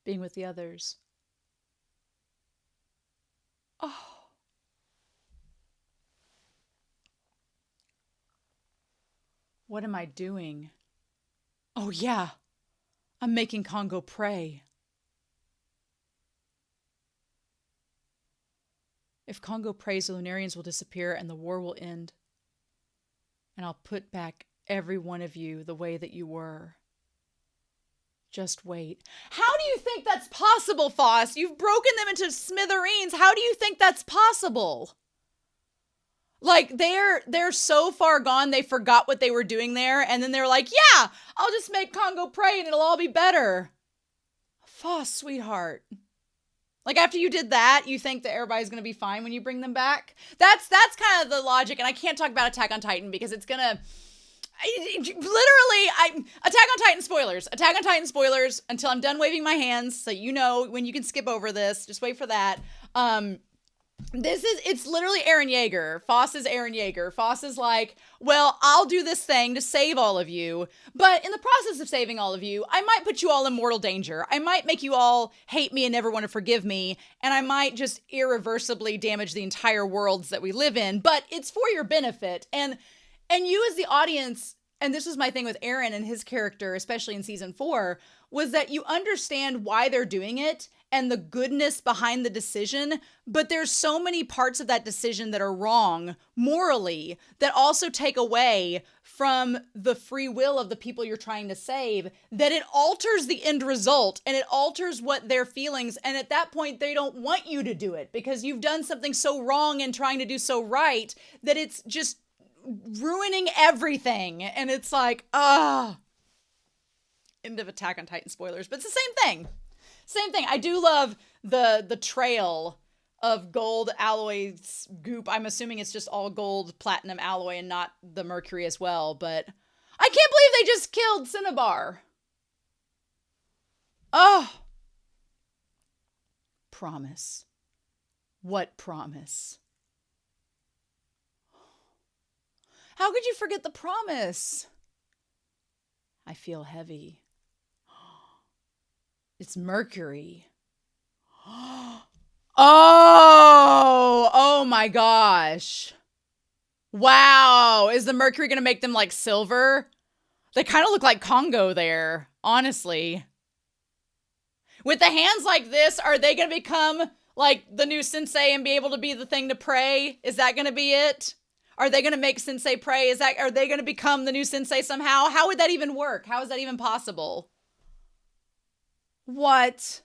Being with the others. Oh. What am I doing? Oh yeah. I'm making Congo pray. If Congo prays, the Lunarians will disappear and the war will end. And I'll put back every one of you the way that you were. Just wait. How do you think that's possible, Foss? You've broken them into smithereens. How do you think that's possible? Like, they're so far gone, they forgot what they were doing there, and then they're like, yeah, I'll just make Congo pray and it'll all be better. Foss, sweetheart. Like, after you did that, you think that everybody's going to be fine when you bring them back? That's kind of the logic, and I can't talk about Attack on Titan because it's going to... Attack on Titan spoilers. Attack on Titan spoilers until I'm done waving my hands, so you know when you can skip over this. Just wait for that. It's literally Eren Yeager. Foss is Eren Yeager. Foss is like, well, I'll do this thing to save all of you, but in the process of saving all of you, I might put you all in mortal danger. I might make you all hate me and never want to forgive me, and I might just irreversibly damage the entire worlds that we live in, but it's for your benefit. And you as the audience, and this was my thing with Eren and his character, especially in season 4, was that you understand why they're doing it and the goodness behind the decision, but there's so many parts of that decision that are wrong morally that also take away from the free will of the people you're trying to save, that it alters the end result and it alters what their feelings. And at that point, they don't want you to do it because you've done something so wrong and trying to do so right that it's just ruining everything. And it's like, end of Attack on Titan spoilers, but it's the same thing. Same thing. I do love the trail of gold alloys goop. I'm assuming it's just all gold platinum alloy and not the mercury as well, but I can't believe they just killed Cinnabar. Oh. Promise. What promise? How could you forget the promise? I feel heavy. It's Mercury. Oh my gosh. Wow. Is the Mercury going to make them like silver? They kind of look like Congo there, honestly. With the hands like this, are they going to become like the new sensei and be able to be the thing to pray? Is that going to be it? Are they going to make sensei pray? Are they going to become the new sensei somehow? How would that even work? How is that even possible? What?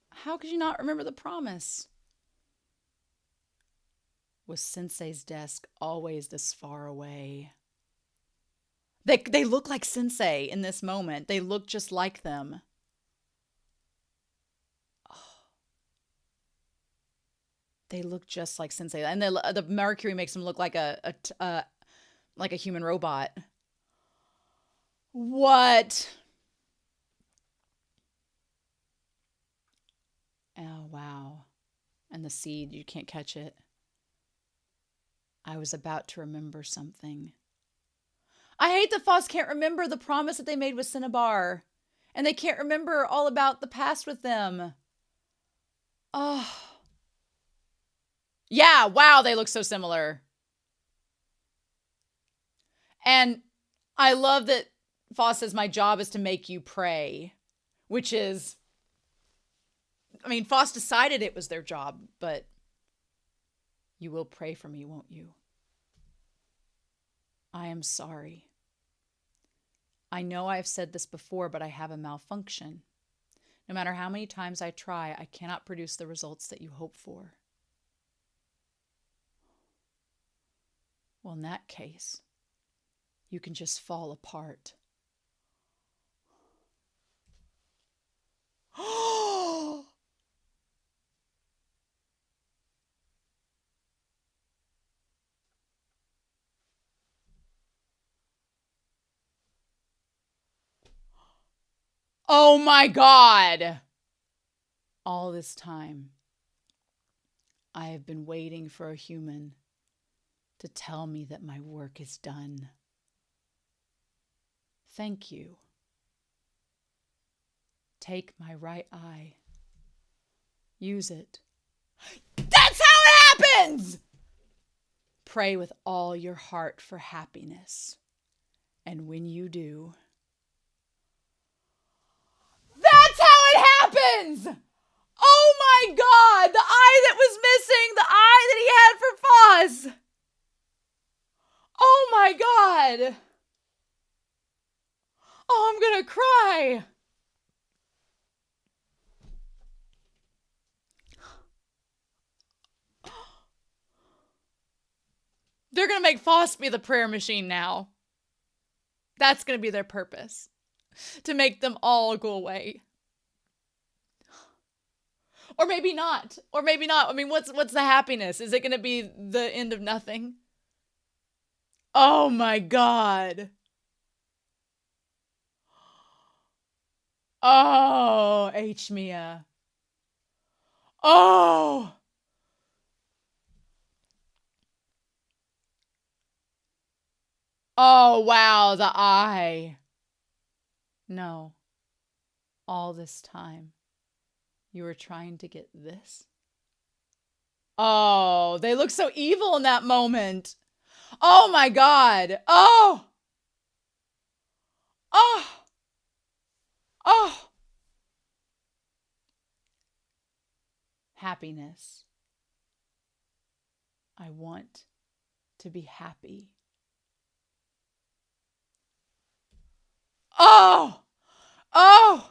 How could you not remember the promise? Was Sensei's desk always this far away? They look like Sensei in this moment. They look just like them. Oh. They look just like Sensei. And the Mercury makes them look like a human robot. What? Oh, wow. And the seed, you can't catch it. I was about to remember something. I hate that Foss can't remember the promise that they made with Cinnabar. And they can't remember all about the past with them. Oh. Yeah, wow, they look so similar. And I love that Foss says, my job is to make you pray. Which is... I mean, Foss decided it was their job, but... You will pray for me, won't you? I am sorry. I know I've said this before, but I have a malfunction. No matter how many times I try, I cannot produce the results that you hope for. Well, in that case, you can just fall apart. Oh my God! All this time, I have been waiting for a human to tell me that my work is done. Thank you. Take my right eye. Use it. That's how it happens! Pray with all your heart for happiness. And when you do... That's how it happens! Oh my God! The eye that was missing! The eye that he had for Foz! Oh my God! Oh, I'm gonna cry! They're gonna make Foss be the prayer machine now. That's gonna be their purpose. To make them all go away. Or maybe not. Or maybe not. I mean, what's the happiness? Is it gonna be the end of nothing? Oh my God. Oh, H. Mia. Oh. Oh, wow, the eye. No. All this time, you were trying to get this? Oh, they look so evil in that moment. Oh my God. Oh. Oh. Oh. Happiness. I want to be happy. Oh. Oh.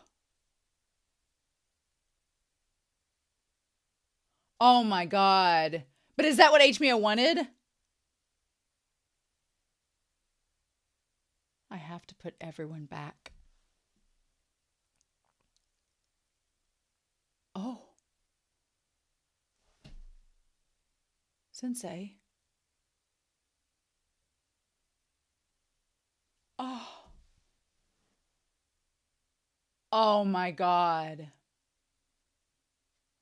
Oh my God. But is that what H. Mia wanted? I have to put everyone back. Oh. Sensei. Oh. Oh my God.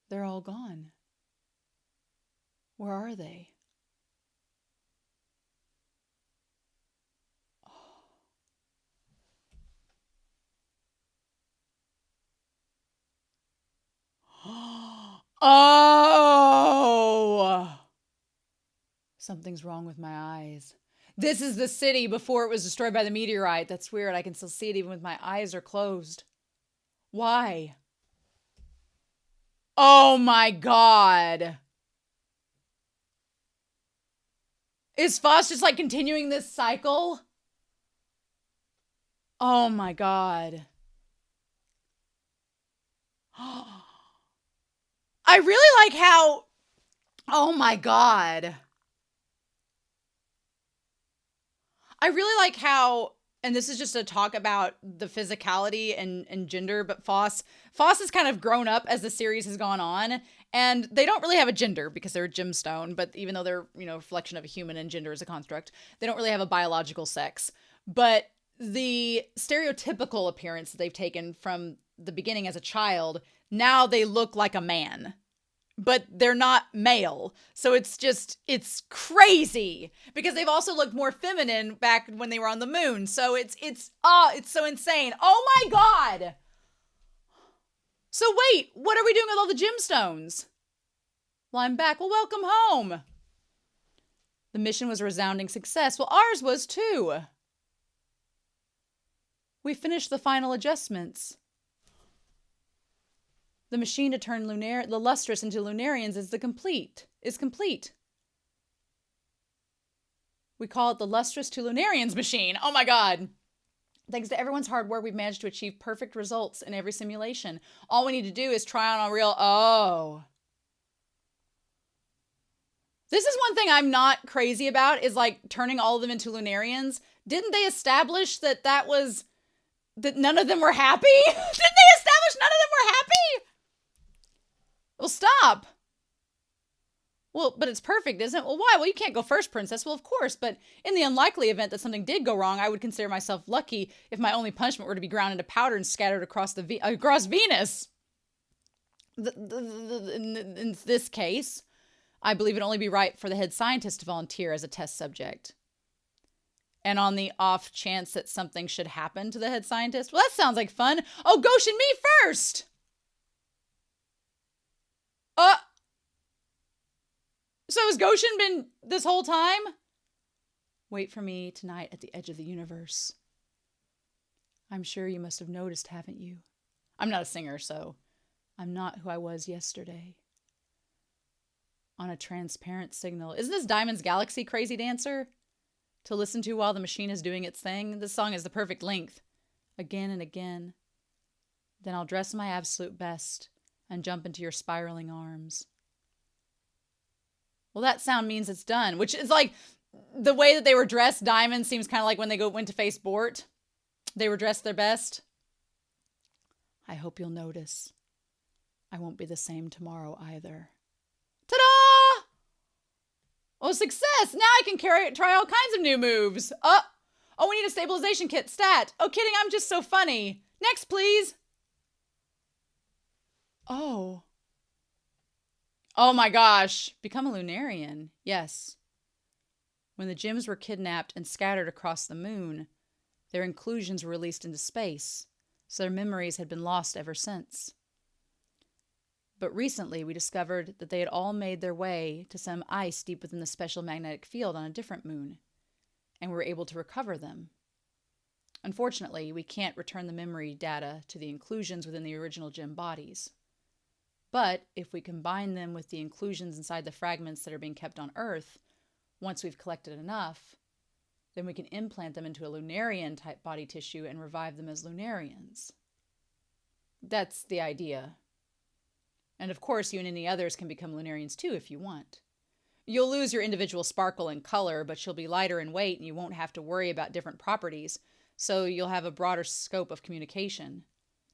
They're all gone. Where are they? Oh! Something's wrong with my eyes. This is the city before it was destroyed by the meteorite. That's weird. I can still see it even with my eyes are closed. Why? Oh my god. Is Foss just like continuing this cycle? Oh my god. I really like how... Oh my god. I really like how, and this is just a talk about the physicality and gender, but Foss has kind of grown up as the series has gone on, and they don't really have a gender because they're a gemstone, but even though they're, you know, a reflection of a human and gender is a construct, they don't really have a biological sex. But the stereotypical appearance that they've taken from the beginning as a child, now they look like a man. But they're not male. So it's crazy because they've also looked more feminine back when they were on the moon. So it's so insane. Oh my god. So wait, what are we doing with all the gemstones? Well, I'm back. Well, welcome home. The mission was a resounding success. Well, ours was too. We finished the final adjustments. The machine to turn the Lustrous into Lunarians is complete. We call it the Lustrous to Lunarians machine. Oh my god. Thanks to everyone's hard work, we've managed to achieve perfect results in every simulation. All we need to do is try on a real... Oh. This is one thing I'm not crazy about, is like turning all of them into Lunarians. Didn't they establish that none of them were happy? Didn't they establish none of them were happy? Well, stop. Well, but it's perfect, isn't it? Well, why? Well, you can't go first, princess. Well, of course, but in the unlikely event that something did go wrong, I would consider myself lucky if my only punishment were to be ground into powder and scattered across Venus. In this case, I believe it'd only be right for the head scientist to volunteer as a test subject. And on the off chance that something should happen to the head scientist, well, that sounds like fun. Oh, Goshen, me first! So has Goshen been this whole time? Wait for me tonight at the edge of the universe. I'm sure you must have noticed, haven't you? I'm not a singer, so I'm not who I was yesterday. On a transparent signal. Isn't this Diamond's Galaxy Crazy Dancer? To listen to while the machine is doing its thing? This song is the perfect length. Again and again. Then I'll dress my absolute best and jump into your spiraling arms. Well, that sound means it's done, which is like the way that they were dressed. Diamond seems kind of like when they went to face Bort. They were dressed their best. I hope you'll notice. I won't be the same tomorrow either. Ta-da! Oh, success! Now I can try all kinds of new moves. Oh, we need a stabilization kit. Stat. Oh, kidding, I'm just so funny. Next, please. Oh. Oh my gosh. Become a Lunarian. Yes. When the gems were kidnapped and scattered across the moon, their inclusions were released into space, so their memories had been lost ever since. But recently we discovered that they had all made their way to some ice deep within the special magnetic field on a different moon, and we were able to recover them. Unfortunately, we can't return the memory data to the inclusions within the original gem bodies. But if we combine them with the inclusions inside the fragments that are being kept on Earth, once we've collected enough, then we can implant them into a Lunarian-type body tissue and revive them as Lunarians. That's the idea. And of course, you and any others can become Lunarians too if you want. You'll lose your individual sparkle and color, but you'll be lighter in weight and you won't have to worry about different properties, so you'll have a broader scope of communication.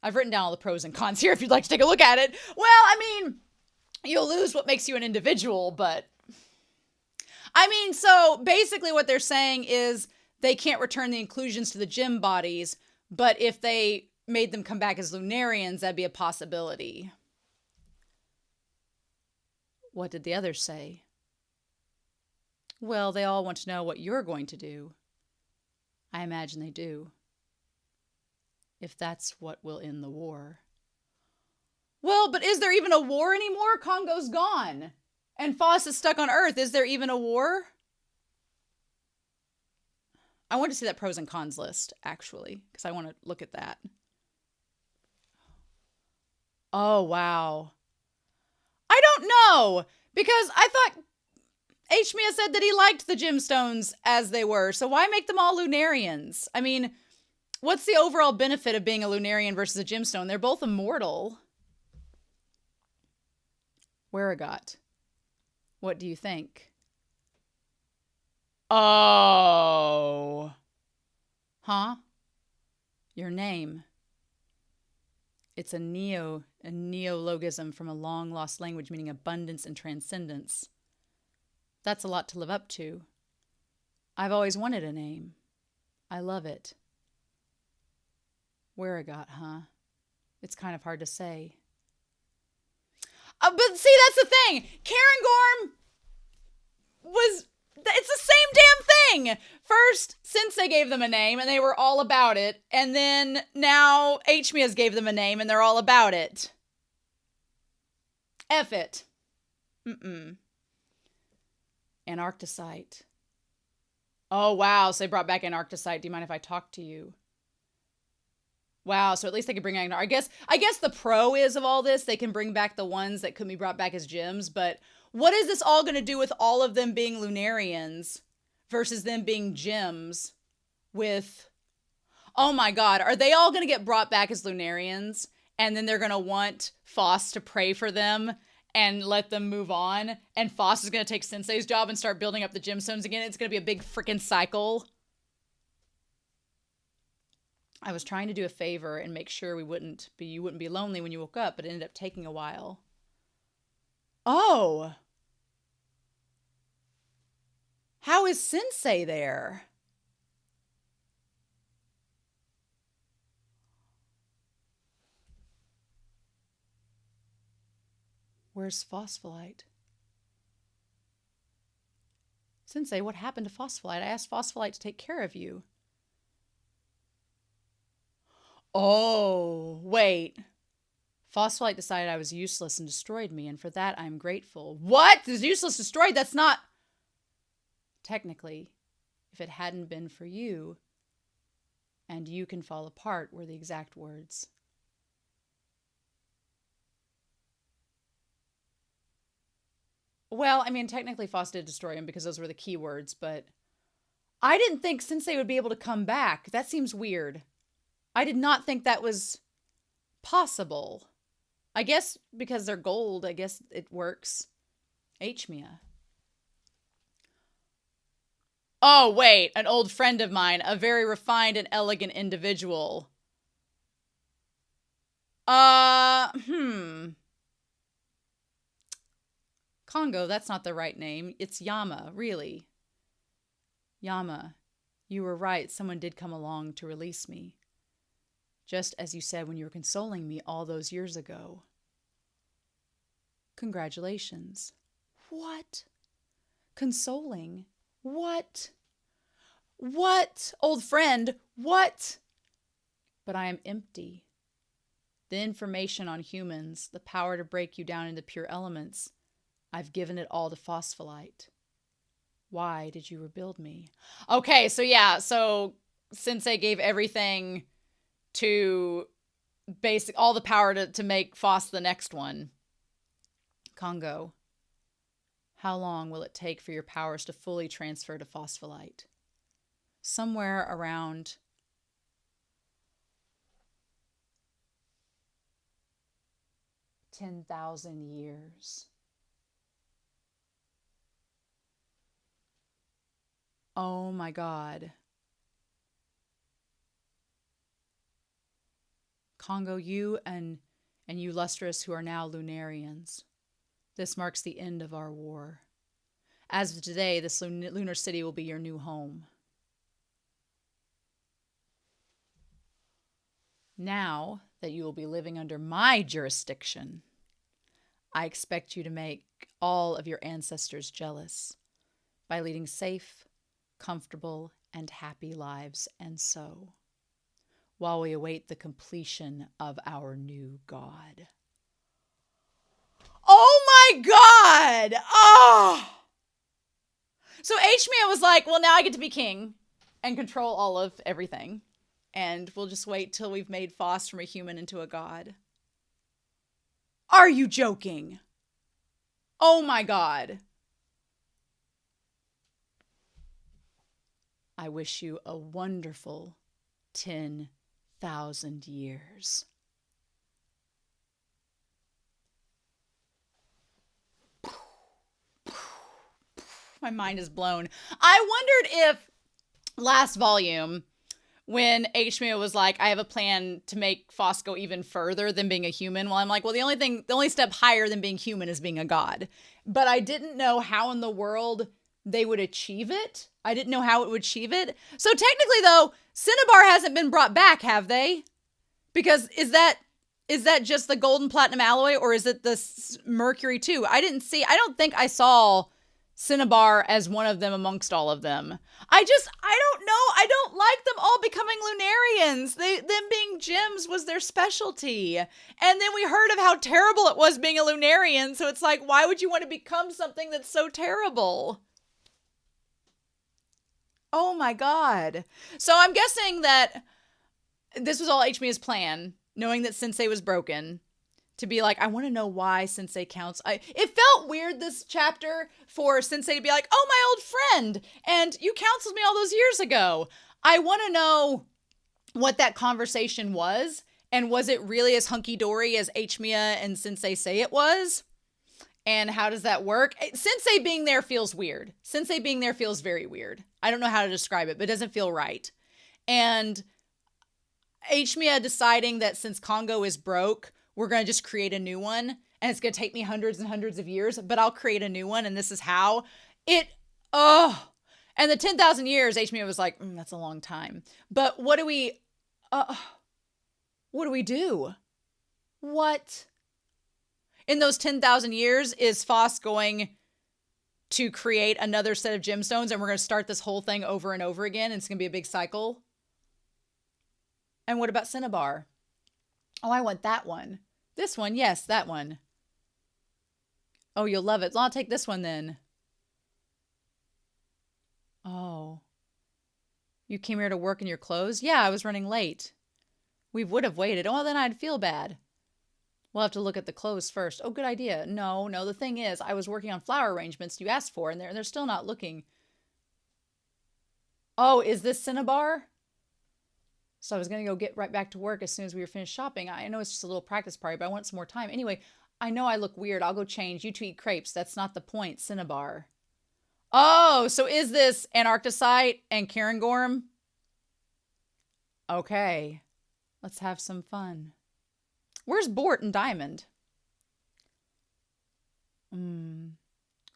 I've written down all the pros and cons here if you'd like to take a look at it. Well, I mean, you'll lose what makes you an individual, but... I mean, so basically what they're saying is they can't return the inclusions to the gem bodies, but if they made them come back as Lunarians, that'd be a possibility. What did the others say? Well, they all want to know what you're going to do. I imagine they do. If that's what will end the war. Well, but is there even a war anymore? Congo's gone. And Foss is stuck on Earth. Is there even a war? I want to see that pros and cons list, actually, because I want to look at that. Oh, wow. I don't know, because I thought HMIA said that he liked the gemstones as they were, so why make them all Lunarians? I mean, what's the overall benefit of being a Lunarian versus a gemstone? They're both immortal. Waragot, what do you think? Oh. Huh? Your name. It's a neologism from a long-lost language meaning abundance and transcendence. That's a lot to live up to. I've always wanted a name. I love it. Waragot, huh? It's kind of hard to say. But see, that's the thing. Cairngorm was... It's the same damn thing. First, Sensei gave them a name, and they were all about it. And then now HMIA's gave them a name, and they're all about it. F it. Antarcticite. Oh, wow. So they brought back Antarcticite. Do you mind if I talk to you? Wow. So at least they can bring back... I guess the pro is of all this, they can bring back the ones that couldn't be brought back as gems, but... What is this all going to do with all of them being Lunarians versus them being gems with... Oh my god, are they all going to get brought back as Lunarians and then they're going to want Foss to pray for them and let them move on, and Foss is going to take Sensei's job and start building up the gemstones again? It's going to be a big freaking cycle. I was trying to do a favor and make sure you wouldn't be lonely when you woke up, but it ended up taking a while. Oh. How is Sensei there? Where's Phospholite? Sensei, what happened to Phospholite? I asked Phospholite to take care of you. Oh, wait. Phospholite decided I was useless and destroyed me, and for that I'm grateful. What? Is useless destroyed? That's not... Technically, if it hadn't been for you, and you can fall apart were the exact words. Well, I mean, technically Foss did destroy him because those were the key words, but I didn't think Sensei would be able to come back. That seems weird. I did not think that was possible. I guess because they're gold, I guess it works. HMIA. Oh, wait. An old friend of mine. A very refined and elegant individual. Congo, that's not the right name. It's Yama, really. Yama, you were right. Someone did come along to release me. Just as you said when you were consoling me all those years ago. Congratulations. What? Consoling? What? What? Old friend, what? But I am empty. The information on humans, the power to break you down into pure elements, I've given it all to Phospholite. Why did you rebuild me? Okay, so yeah, so Sensei gave everything to all the power to make Foss the next one. Congo, how long will it take for your powers to fully transfer to Phospholite? Somewhere around 10,000 years. Oh my god. Congo, you and you Lustrous, who are now Lunarians. This marks the end of our war. As of today, this lunar city will be your new home. Now that you will be living under my jurisdiction, I expect you to make all of your ancestors jealous by leading safe, comfortable, and happy lives, and so, while we await the completion of our new god. my God. Oh. So H-Man was like, well, now I get to be king and control all of everything. And we'll just wait till we've made Faust from a human into a god. Are you joking? Oh my God. I wish you a wonderful 10,000 years. My mind is blown. I wondered if last volume, when H-Man was like, I have a plan to make Faust go even further than being a human. Well, I'm like, well, the only step higher than being human is being a god. But I didn't know how in the world they would achieve it. I didn't know how it would achieve it. So technically, though, Cinnabar hasn't been brought back, have they? Because is that just the golden platinum alloy, or is it the mercury too? I don't think I saw Cinnabar as one of them amongst all of them. I don't know. I don't like them all becoming Lunarians. Them being gems was their specialty. And then we heard of how terrible it was being a Lunarian. So it's like, why would you want to become something that's so terrible? Oh my God. So I'm guessing that this was all H-Mia's plan, knowing that Sensei was broken, to be like, I want to know why Sensei counts. It felt weird this chapter for Sensei to be like, oh, my old friend, and you counseled me all those years ago. I want to know what that conversation was, and was it really as hunky-dory as H-Mia and Sensei say it was? And how does that work? Sensei being there feels weird. Sensei being there feels very weird. I don't know how to describe it, but it doesn't feel right. And H-Mia deciding that since Congo is broke, we're going to just create a new one. And it's going to take me hundreds and hundreds of years, but I'll create a new one. And this is how and the 10,000 years, H-Mia was like, that's a long time. But what do we do? What? In those 10,000 years, is Faust going to create another set of gemstones and we're going to start this whole thing over and over again? And it's going to be a big cycle. And what about Cinnabar? Oh, I want that one. This one, yes, that one. Oh, you'll love it. I'll take this one then. Oh. You came here to work in your clothes? Yeah, I was running late. We would have waited. Oh, then I'd feel bad. We'll have to look at the clothes first. Oh, good idea. No, the thing is, I was working on flower arrangements you asked for, and they're still not looking. Oh, is this Cinnabar? So I was going to go get right back to work as soon as we were finished shopping. I know it's just a little practice party, but I want some more time. Anyway, I know I look weird. I'll go change. You two eat crepes. That's not the point. Cinnabar. Oh, so is this Antarcticite and Cairngorm? Okay. Let's have some fun. Where's Bort and Diamond?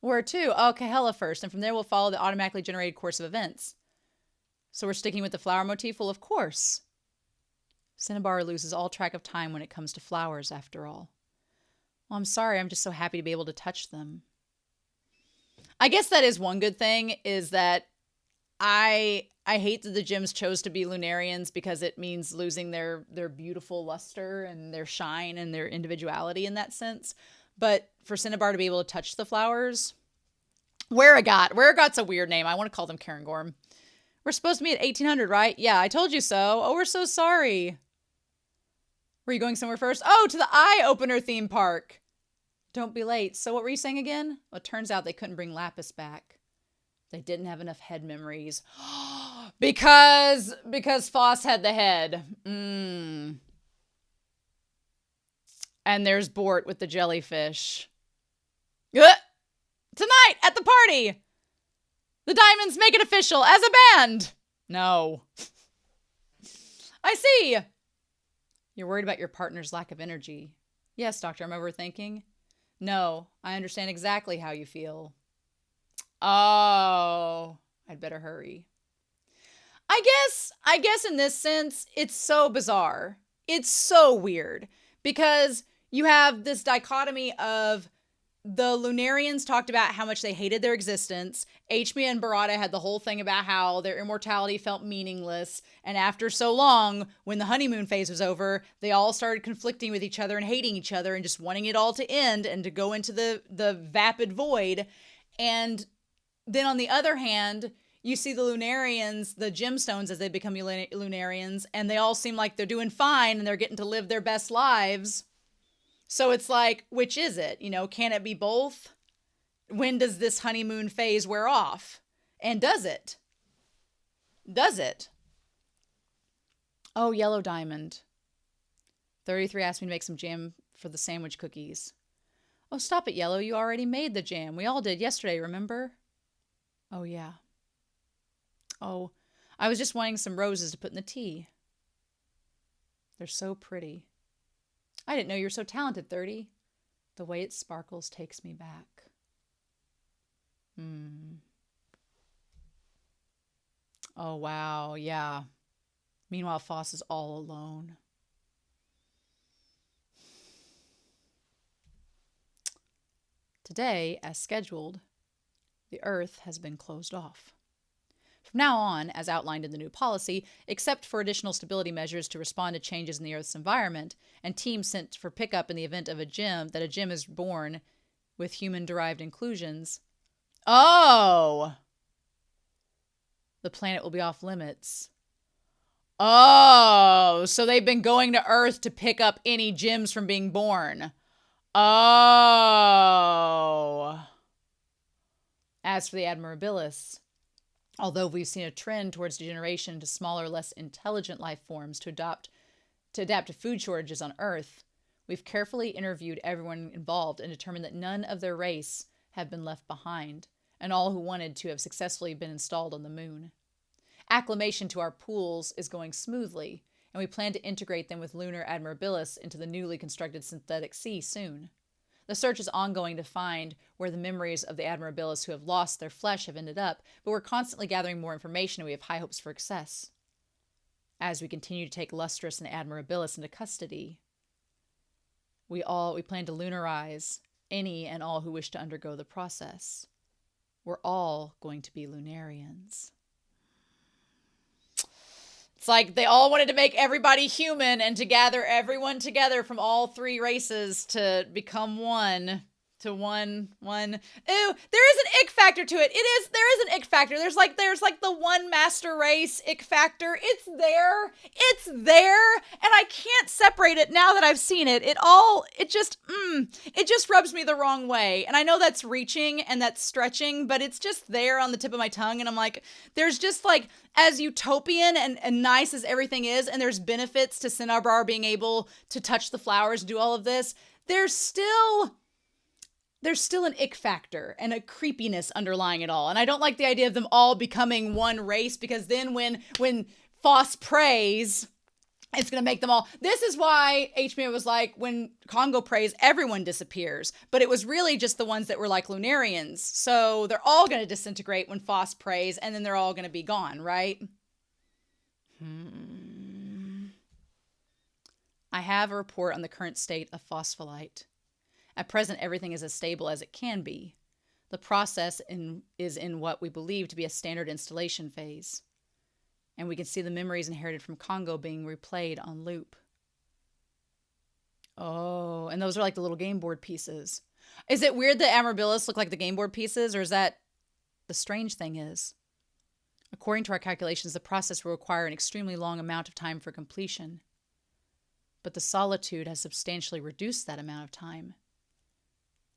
Where to? Oh, Kahela first, and from there we'll follow the automatically generated course of events. So we're sticking with the flower motif? Well, of course. Cinnabar loses all track of time when it comes to flowers, after all. Well, I'm sorry. I'm just so happy to be able to touch them. I guess that is one good thing, is that I hate that the gems chose to be Lunarians because it means losing their beautiful luster and their shine and their individuality in that sense. But for Cinnabar to be able to touch the flowers, Weregat's a weird name. I want to call them Cairngorm. We're supposed to meet at 1800, right? Yeah, I told you so. Oh, we're so sorry. Were you going somewhere first? Oh, to the Eye Opener theme park. Don't be late. So what were you saying again? Well, it turns out they couldn't bring Lapis back. They didn't have enough head memories. because Foss had the head. And there's Bort with the jellyfish. Tonight at the party, the Diamonds make it official as a band. No. I see. You're worried about your partner's lack of energy. Yes, Doctor, I'm overthinking. No, I understand exactly how you feel. Oh, I'd better hurry. I guess in this sense, it's so bizarre. It's so weird because you have this dichotomy of the Lunarians talked about how much they hated their existence. Hmia and Barada had the whole thing about how their immortality felt meaningless. And after so long, when the honeymoon phase was over, they all started conflicting with each other and hating each other and just wanting it all to end and to go into the vapid void. And then on the other hand, you see the Lunarians, the gemstones as they become Lunarians, and they all seem like they're doing fine and they're getting to live their best lives. So it's like, which is it? You know, can it be both? When does this honeymoon phase wear off? And does it? Does it? Oh, Yellow Diamond. 33 asked me to make some jam for the sandwich cookies. Oh, stop it, Yellow. You already made the jam. We all did yesterday, remember? Oh, yeah. Oh, I was just wanting some roses to put in the tea. They're so pretty. I didn't know you were so talented, 30. The way it sparkles takes me back. Oh, wow. Yeah. Meanwhile, Foss is all alone. Today, as scheduled, the Earth has been closed off. From now on, as outlined in the new policy, except for additional stability measures to respond to changes in the Earth's environment, and teams sent for pickup in the event of a gem is born with human-derived inclusions. Oh! The planet will be off limits. Oh, so they've been going to Earth to pick up any gems from being born. Oh. As for the Admirabilis, although we've seen a trend towards degeneration into smaller, less intelligent life forms to adapt to food shortages on Earth, we've carefully interviewed everyone involved and determined that none of their race have been left behind, and all who wanted to have successfully been installed on the moon. Acclimation to our pools is going smoothly, and we plan to integrate them with lunar Admirabilis into the newly constructed synthetic sea soon. The search is ongoing to find where the memories of the Admirabilis who have lost their flesh have ended up, but we're constantly gathering more information and we have high hopes for success. As we continue to take Lustrous and Admirabilis into custody, we plan to lunarize any and all who wish to undergo the process. We're all going to be Lunarians. It's like they all wanted to make everybody human and to gather everyone together from all three races to become one. To one. Ooh, there is an ick factor to it. There is an ick factor. There's like the one master race ick factor. It's there. And I can't separate it now that I've seen it. It just rubs me the wrong way. And I know that's reaching and that's stretching, but it's just there on the tip of my tongue. And I'm like, there's just like, as utopian and nice as everything is, and there's benefits to Cinnabar being able to touch the flowers, do all of this, there's still an ick factor and a creepiness underlying it all. And I don't like the idea of them all becoming one race, because then when Foss prays, it's going to make them all. This is why HMA was like, when Congo prays, everyone disappears. But it was really just the ones that were like Lunarians. So they're all going to disintegrate when Foss prays, and then they're all going to be gone, right? I have a report on the current state of phospholite. At present, everything is as stable as it can be. The process is in what we believe to be a standard installation phase. And we can see the memories inherited from Congo being replayed on loop. Oh, and those are like the little game board pieces. Is it weird that Admirabilis look like the game board pieces, or is that the strange thing is? According to our calculations, the process will require an extremely long amount of time for completion. But the solitude has substantially reduced that amount of time.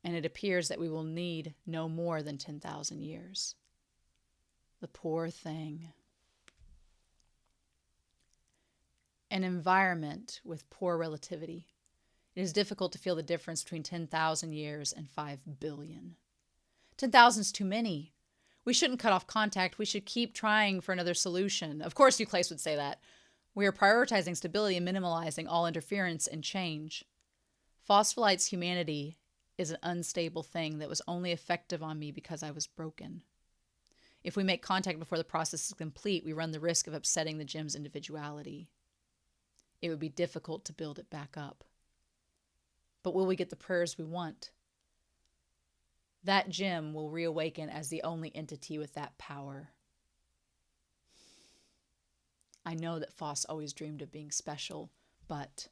And it appears that we will need no more than 10,000 years. The poor thing. An environment with poor relativity. It is difficult to feel the difference between 10,000 years and 5 billion. 10,000 is too many. We shouldn't cut off contact. We should keep trying for another solution. Of course, Euclase would say that. We are prioritizing stability and minimalizing all interference and change. Phospholite's humanity is an unstable thing that was only effective on me because I was broken. If we make contact before the process is complete, we run the risk of upsetting the gem's individuality. It would be difficult to build it back up. But will we get the prayers we want? That gem will reawaken as the only entity with that power. I know that Foss always dreamed of being special, but...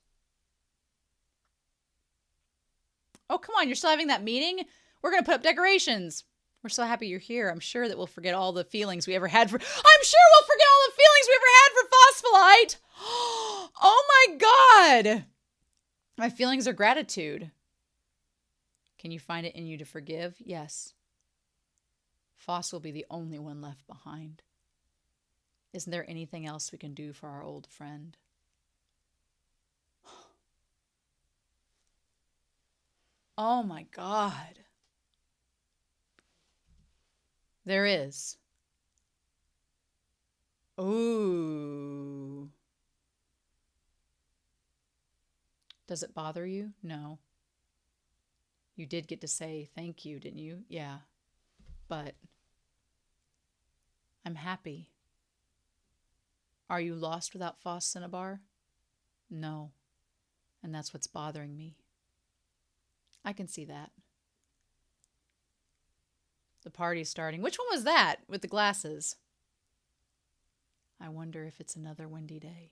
Oh, come on, you're still having that meeting? We're going to put up decorations. We're so happy you're here. I'm sure that we'll forget all the feelings we ever had for... I'm sure we'll forget all the feelings we ever had for phospholite! Oh my God! My feelings are gratitude. Can you find it in you to forgive? Yes. Foss will be the only one left behind. Isn't there anything else we can do for our old friend? Oh my God. There is. Ooh. Does it bother you? No. You did get to say thank you, didn't you? Yeah. But I'm happy. Are you lost without Foss Cinnabar? No. And that's what's bothering me. I can see that. The party's starting. Which one was that with the glasses? I wonder if it's another windy day.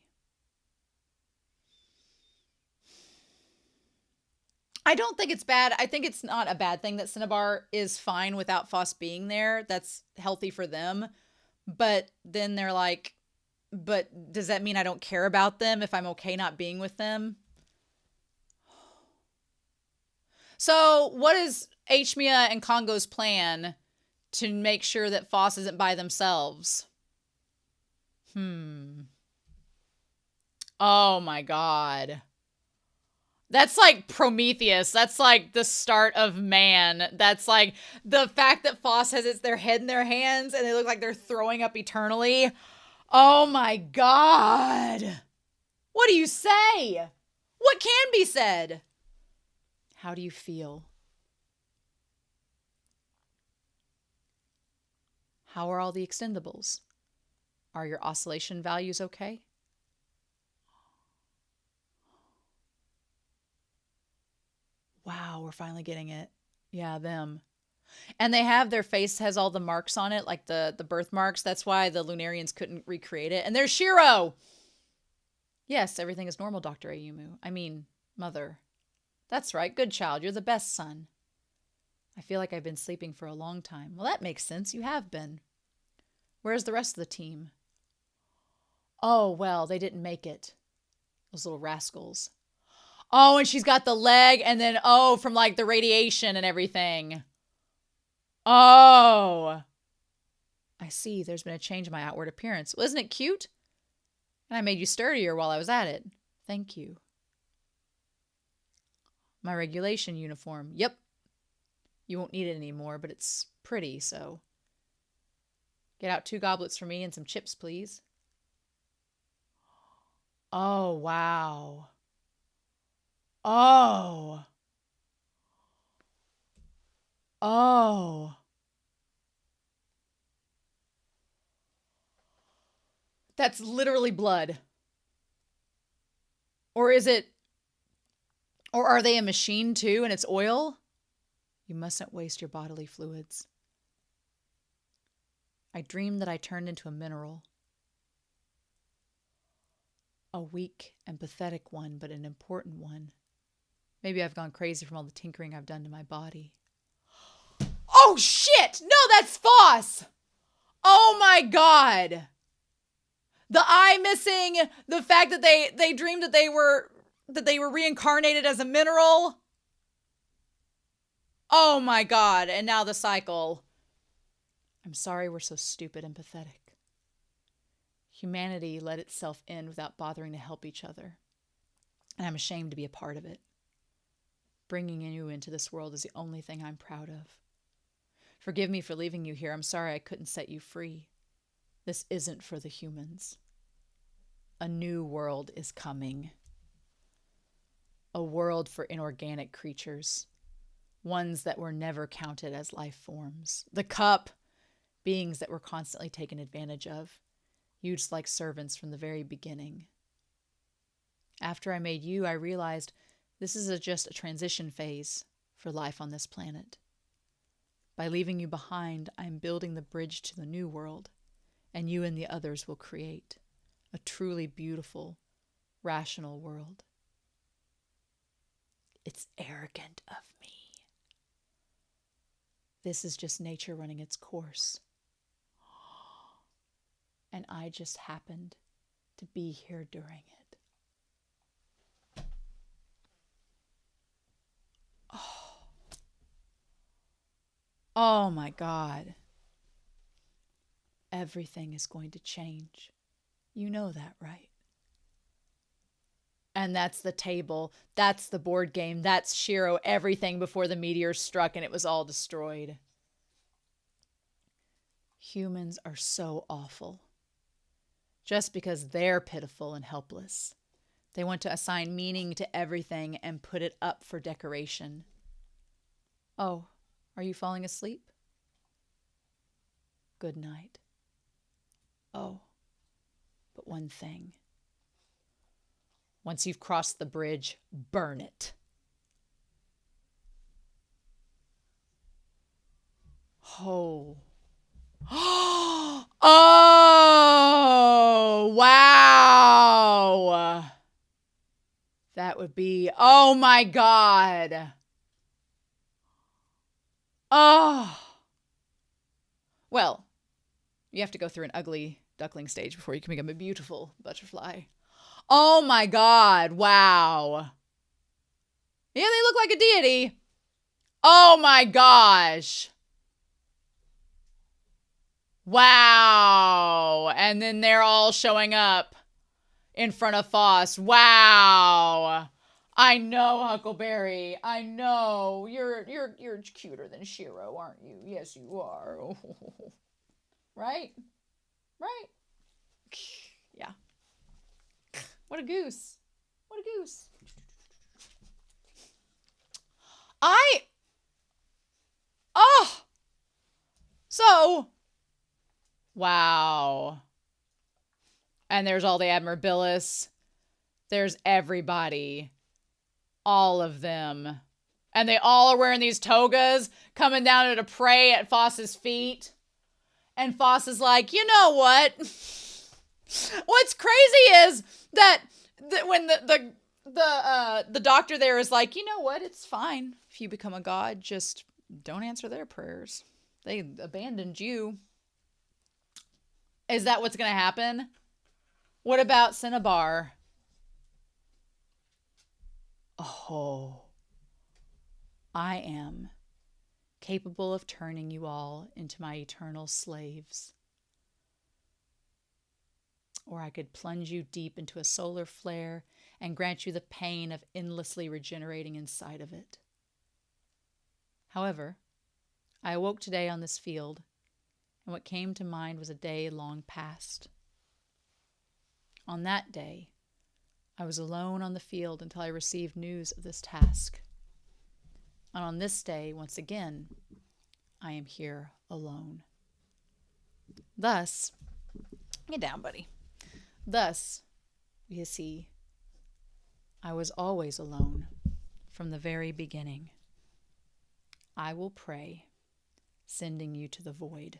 I don't think it's bad. I think it's not a bad thing that Cinnabar is fine without Foss being there. That's healthy for them. But then they're like, but does that mean I don't care about them if I'm okay not being with them? So what is HMIA and Congo's plan to make sure that Foss isn't by themselves? Oh my God. That's like Prometheus. That's like the start of man. That's like the fact that Foss has their head in their hands and they look like they're throwing up eternally. Oh my God. What do you say? What can be said? How do you feel? How are all the extendables? Are your oscillation values okay? Wow, we're finally getting it. Yeah, them. And they have their face has all the marks on it, like the birthmarks. That's why the Lunarians couldn't recreate it. And there's Shiro! Yes, everything is normal, Dr. Ayumu. I mean, mother. That's right. Good child. You're the best son. I feel like I've been sleeping for a long time. Well, that makes sense. You have been. Where's the rest of the team? Oh, well, they didn't make it. Those little rascals. Oh, and she's got the leg and then, oh, from like the radiation and everything. Oh. I see. There's been a change in my outward appearance. Well, isn't it cute? And I made you sturdier while I was at it. Thank you. My regulation uniform. Yep. You won't need it anymore, but it's pretty, so. Get out 2 goblets for me and some chips, please. Oh, wow. Oh. Oh. That's literally blood. Or is it... Or are they a machine too and it's oil? You mustn't waste your bodily fluids. I dreamed that I turned into a mineral. A weak and pathetic one, but an important one. Maybe I've gone crazy from all the tinkering I've done to my body. Oh shit! No, that's Foss! Oh my God! The eye missing, the fact that they dreamed that they were reincarnated as a mineral. Oh my God, and now the cycle. I'm sorry we're so stupid and pathetic. Humanity let itself in without bothering to help each other. And I'm ashamed to be a part of it. Bringing you into this world is the only thing I'm proud of. Forgive me for leaving you here. I'm sorry I couldn't set you free. This isn't for the humans. A new world is coming. A world for inorganic creatures. Ones that were never counted as life forms. The cup, beings that were constantly taken advantage of. Used like servants from the very beginning. After I made you, I realized this is just a transition phase for life on this planet. By leaving you behind, I am building the bridge to the new world, and you and the others will create a truly beautiful, rational world. It's arrogant of me. This is just nature running its course. And I just happened to be here during it. Oh my God. Everything is going to change. You know that, right? And that's the table. That's the board game. That's Shiro. Everything before the meteor struck and it was all destroyed. Humans are so awful. Just because they're pitiful and helpless. They want to assign meaning to everything and put it up for decoration. Oh, are you falling asleep? Good night. Oh, but one thing. Once you've crossed the bridge, burn it. Oh. Oh, wow. That would be, oh my God. Oh. Well, you have to go through an ugly duckling stage before you can become a beautiful butterfly. Oh my God. Wow. Yeah, they look like a deity. Oh my gosh. Wow. And then they're all showing up in front of Foss. Wow. I know, Huckleberry. I know. You're cuter than Shiro, aren't you? Yes, you are. Right? Right? Yeah. What a goose. What a goose. So, wow. And there's all the Admirabilis. There's everybody. All of them. And they all are wearing these togas, coming down to pray at Foss's feet. And Foss is like, you know what? What's crazy is that when the doctor there is like, you know what? It's fine if you become a god. Just don't answer their prayers. They abandoned you. Is that what's going to happen? What about Cinnabar? Oh, I am capable of turning you all into my eternal slaves. Or I could plunge you deep into a solar flare and grant you the pain of endlessly regenerating inside of it. However, I awoke today on this field, and what came to mind was a day long past. On that day, I was alone on the field until I received news of this task. And on this day, once again, I am here alone. Thus, get down, buddy. Thus, you see, I was always alone from the very beginning. I will pray, sending you to the void.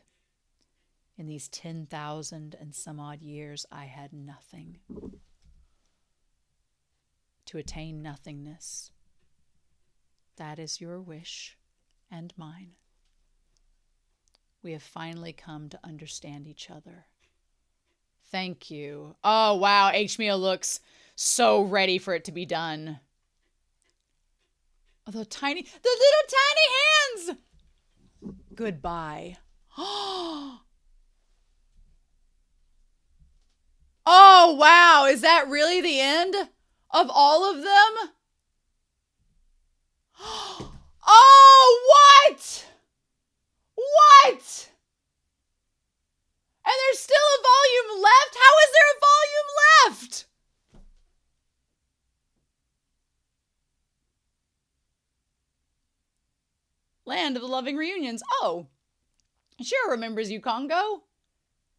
In these 10,000 and some odd years, I had nothing. To attain nothingness. That is your wish and mine. We have finally come to understand each other. Thank you. Oh, wow. H-Mia looks so ready for it to be done. Oh, the little tiny hands. Goodbye. Oh, wow. Is that really the end of all of them? Oh, what? What? And there's still a volume left? How is there a volume left? Land of the Loving Reunions. Oh, sure remembers you, Congo.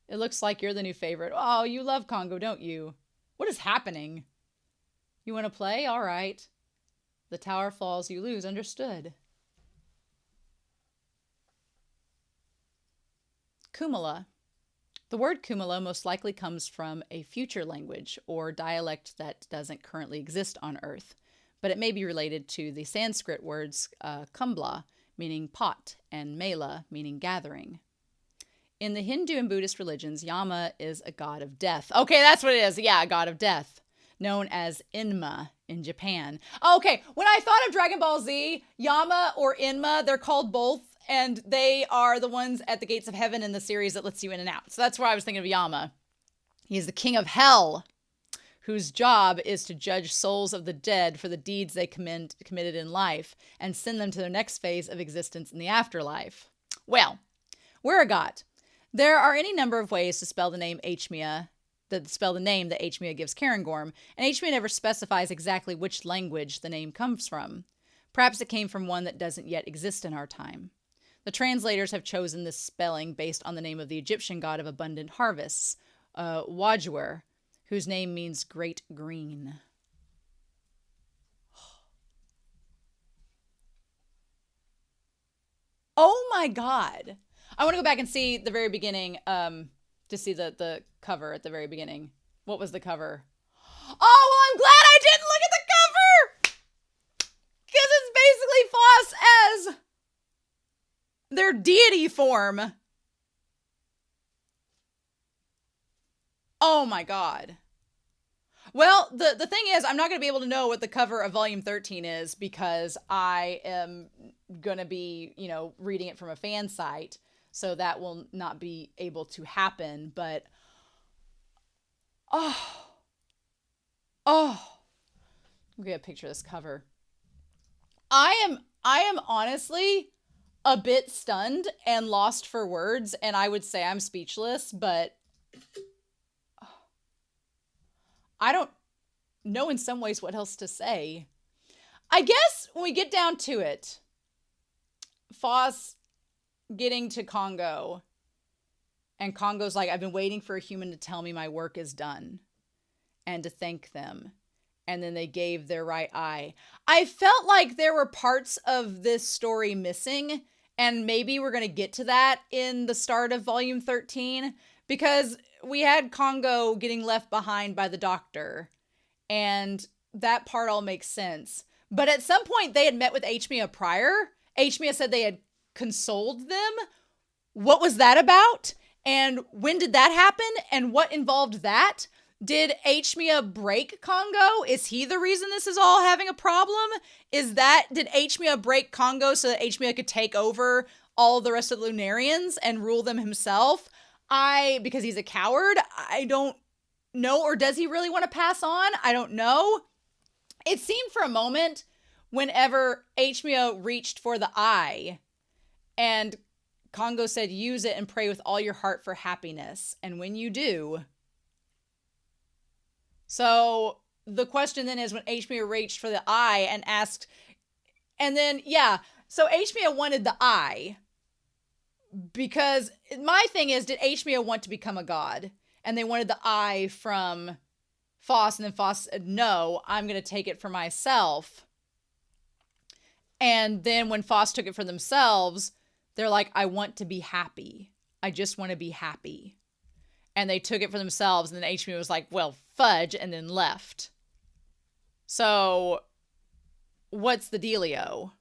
It looks like you're the new favorite. Oh, you love Congo, don't you? What is happening? You want to play? All right. The tower falls, you lose. Understood. Kumala. The word Kumala most likely comes from a future language or dialect that doesn't currently exist on Earth, but it may be related to the Sanskrit words kumbla, meaning pot, and mela, meaning gathering. In the Hindu and Buddhist religions, Yama is a god of death. Okay, that's what it is. Yeah, a god of death, known as Inma in Japan. Okay, when I thought of Dragon Ball Z, Yama or Inma, they're called both, and they are the ones at the gates of heaven in the series that lets you in and out. So that's why I was thinking of Yama. He is the king of hell, whose job is to judge souls of the dead for the deeds they committed in life and send them to their next phase of existence in the afterlife. Well, we're a god. There are any number of ways to spell the name HMEA, that HMEA gives Cairngorm, and HMEA never specifies exactly which language the name comes from. Perhaps it came from one that doesn't yet exist in our time. The translators have chosen this spelling based on the name of the Egyptian god of abundant harvests, Wajuwer, whose name means great green. Oh my God. I want to go back and see the very beginning, to see the cover at the very beginning. What was the cover? Oh, well, I'm glad I didn't look at the cover! Because it's basically Foss as their deity form. Oh my God. Well, the thing is, I'm not going to be able to know what the cover of Volume 13 is because I am going to be, reading it from a fan site. So that will not be able to happen. But, I'm going to get a picture of this cover. I am honestly a bit stunned and lost for words. And I would say I'm speechless, but I don't know in some ways what else to say. I guess when we get down to it, Foss getting to Congo, and Congo's like, I've been waiting for a human to tell me my work is done and to thank them. And then they gave their right eye. I felt like there were parts of this story missing, and maybe we're going to get to that in the start of Volume 13, because we had Congo getting left behind by the doctor, and that part all makes sense. But at some point, they had met with HMEA prior. HMEA said they had consoled them. What was that about? And when did that happen? And what involved that? Did HMEA break Congo? Is he the reason this is all having a problem? Did HMEA break Congo so that HMEA could take over all the rest of the Lunarians and rule them himself? Because he's a coward? I don't know. Or does he really want to pass on? I don't know. It seemed for a moment whenever HMEA reached for the eye and Congo said, use it and pray with all your heart for happiness. And when you do. So the question then is when HMEA reached for the eye and asked, and then, so HMEA wanted the eye because my thing is, did HMEA want to become a god? And they wanted the eye from Foss, and then Foss said, no, I'm going to take it for myself. And then when Foss took it for themselves, they're like, I want to be happy. I just want to be happy. And they took it for themselves, and then HMEA was like, well, fudge, and then left. So, what's the dealio?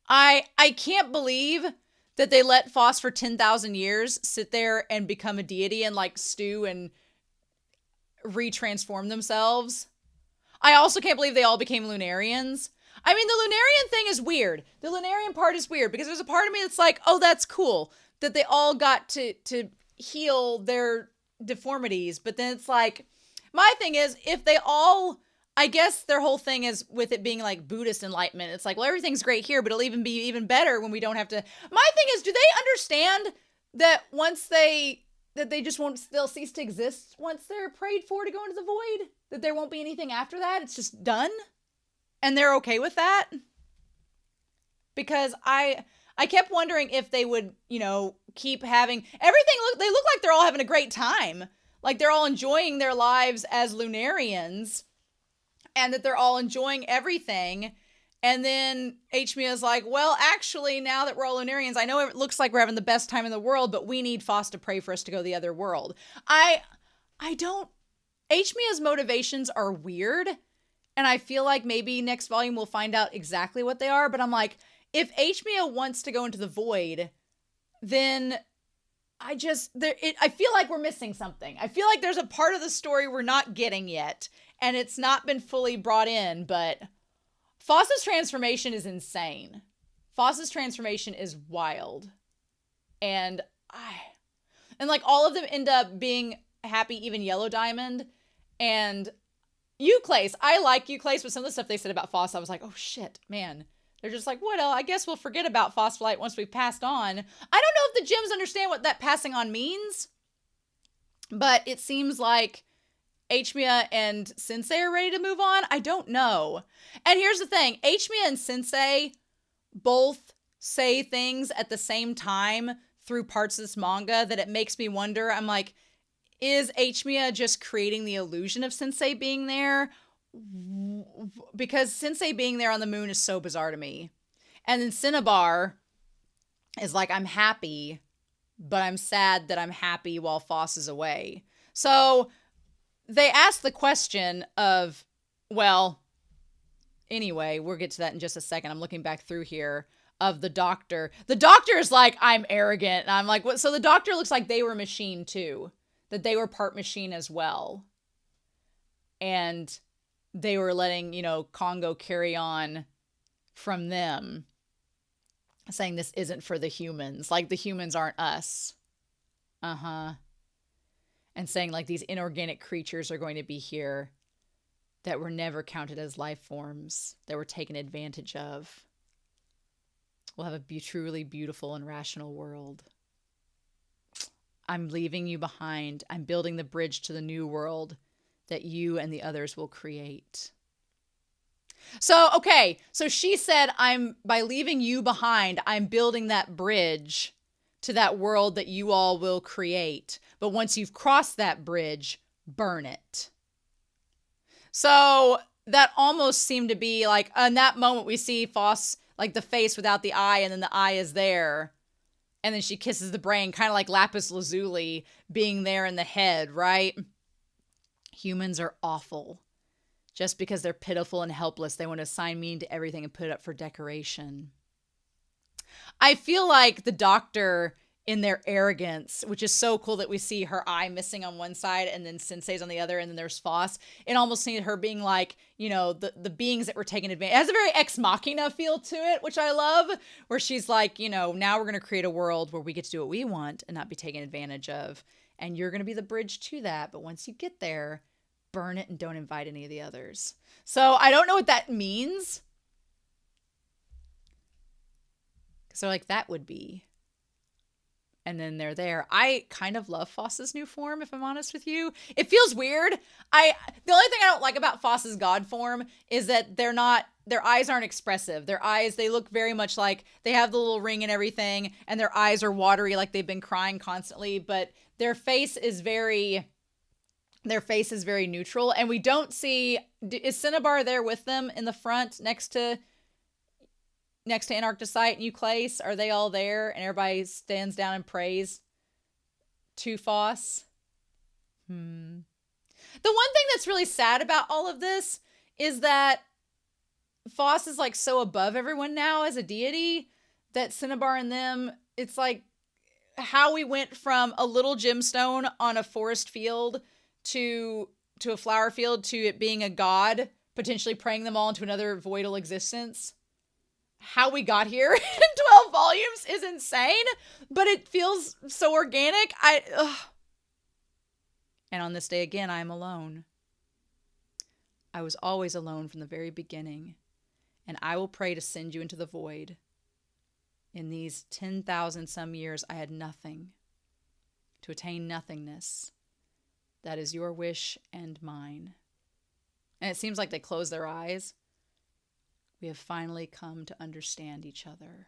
I can't believe that they let Foss for 10,000 years sit there and become a deity and like stew and retransform themselves. I also can't believe they all became Lunarians. I mean, the Lunarian thing is weird. The Lunarian part is weird because there's a part of me that's like, oh, that's cool that they all got to heal their deformities. But then it's like, my thing is, if they all, I guess their whole thing is with it being like Buddhist enlightenment. It's like, well, everything's great here, but it'll even be even better when we don't have to. My thing is, do they understand that that they just won't, they'll cease to exist once they're prayed for to go into the void? That there won't be anything after that? It's just done? And they're okay with that? Because I kept wondering if they would, keep having everything they look like they're all having a great time. Like they're all enjoying their lives as Lunarians and that they're all enjoying everything. And then HMIA's like, well, actually, now that we're all Lunarians, I know it looks like we're having the best time in the world, but we need Foss to pray for us to go to the other world. I don't... HMIA's motivations are weird, and I feel like maybe next volume we'll find out exactly what they are, but I'm like, if HMIA wants to go into the void, then I feel like we're missing something. I feel like there's a part of the story we're not getting yet, and it's not been fully brought in, but Foss's transformation is insane. Foss's transformation is wild. And like all of them end up being happy, even Yellow Diamond. And Euclase, I like Euclase, but some of the stuff they said about Foss, I was like, oh shit, man. They're just like, well, I guess we'll forget about Phosphorite once we've passed on. I don't know if the gems understand what that passing on means, but it seems like HMIA and Sensei are ready to move on. I don't know. And here's the thing. HMIA and Sensei both say things at the same time through parts of this manga that it makes me wonder. I'm like, is HMIA just creating the illusion of Sensei being there? Because Sensei being there on the moon is so bizarre to me. And then Cinnabar is like, I'm happy, but I'm sad that I'm happy while Foss is away. So they ask the question of, well, anyway, we'll get to that in just a second. I'm looking back through here of the doctor. The doctor is like, I'm arrogant. And I'm like, what? So the doctor looks like they were machine too, that they were part machine as well. And they were letting, Congo carry on from them, saying this isn't for the humans. Like, the humans aren't us. And saying, like, these inorganic creatures are going to be here that were never counted as life forms, that were taken advantage of. We'll have a truly beautiful and rational world. I'm leaving you behind. I'm building the bridge to the new world that you and the others will create. So, okay. So she said, by leaving you behind, I'm building that bridge to that world that you all will create. But once you've crossed that bridge, burn it. So that almost seemed to be like, in that moment we see Foss, like the face without the eye, and then the eye is there. And then she kisses the brain, kind of like Lapis Lazuli being there in the head, right? Humans are awful. Just because they're pitiful and helpless, they want to assign meaning to everything and put it up for decoration. I feel like the doctor, in their arrogance, which is so cool that we see her eye missing on one side and then Sensei's on the other, and then there's Foss. It almost seemed her being like, the beings that were taken advantage. It has a very Ex Machina feel to it, which I love, where she's like, now we're going to create a world where we get to do what we want and not be taken advantage of. And you're going to be the bridge to that. But once you get there, burn it and don't invite any of the others. So I don't know what that means. So like that would be. And then they're there. I kind of love Foss's new form, if I'm honest with you. It feels weird. The only thing I don't like about Foss's god form is that their eyes aren't expressive. Their eyes, they look very much like they have the little ring and everything, and their eyes are watery like they've been crying constantly, but their face is very neutral. And we don't see, is Cinnabar there with them in the front next to Antarcticite and Euclase? Are they all there and everybody stands down and prays to Foss? The one thing that's really sad about all of this is that Foss is like so above everyone now as a deity that Cinnabar and them, it's like how we went from a little gemstone on a forest field to a flower field to it being a god, potentially praying them all into another voidal existence. How we got here in 12 volumes is insane, but it feels so organic. And on this day again, I am alone. I was always alone from the very beginning, and I will pray to send you into the void. In these 10,000 some years, I had nothing. To attain nothingness. That is your wish and mine. And it seems like they close their eyes. We have finally come to understand each other.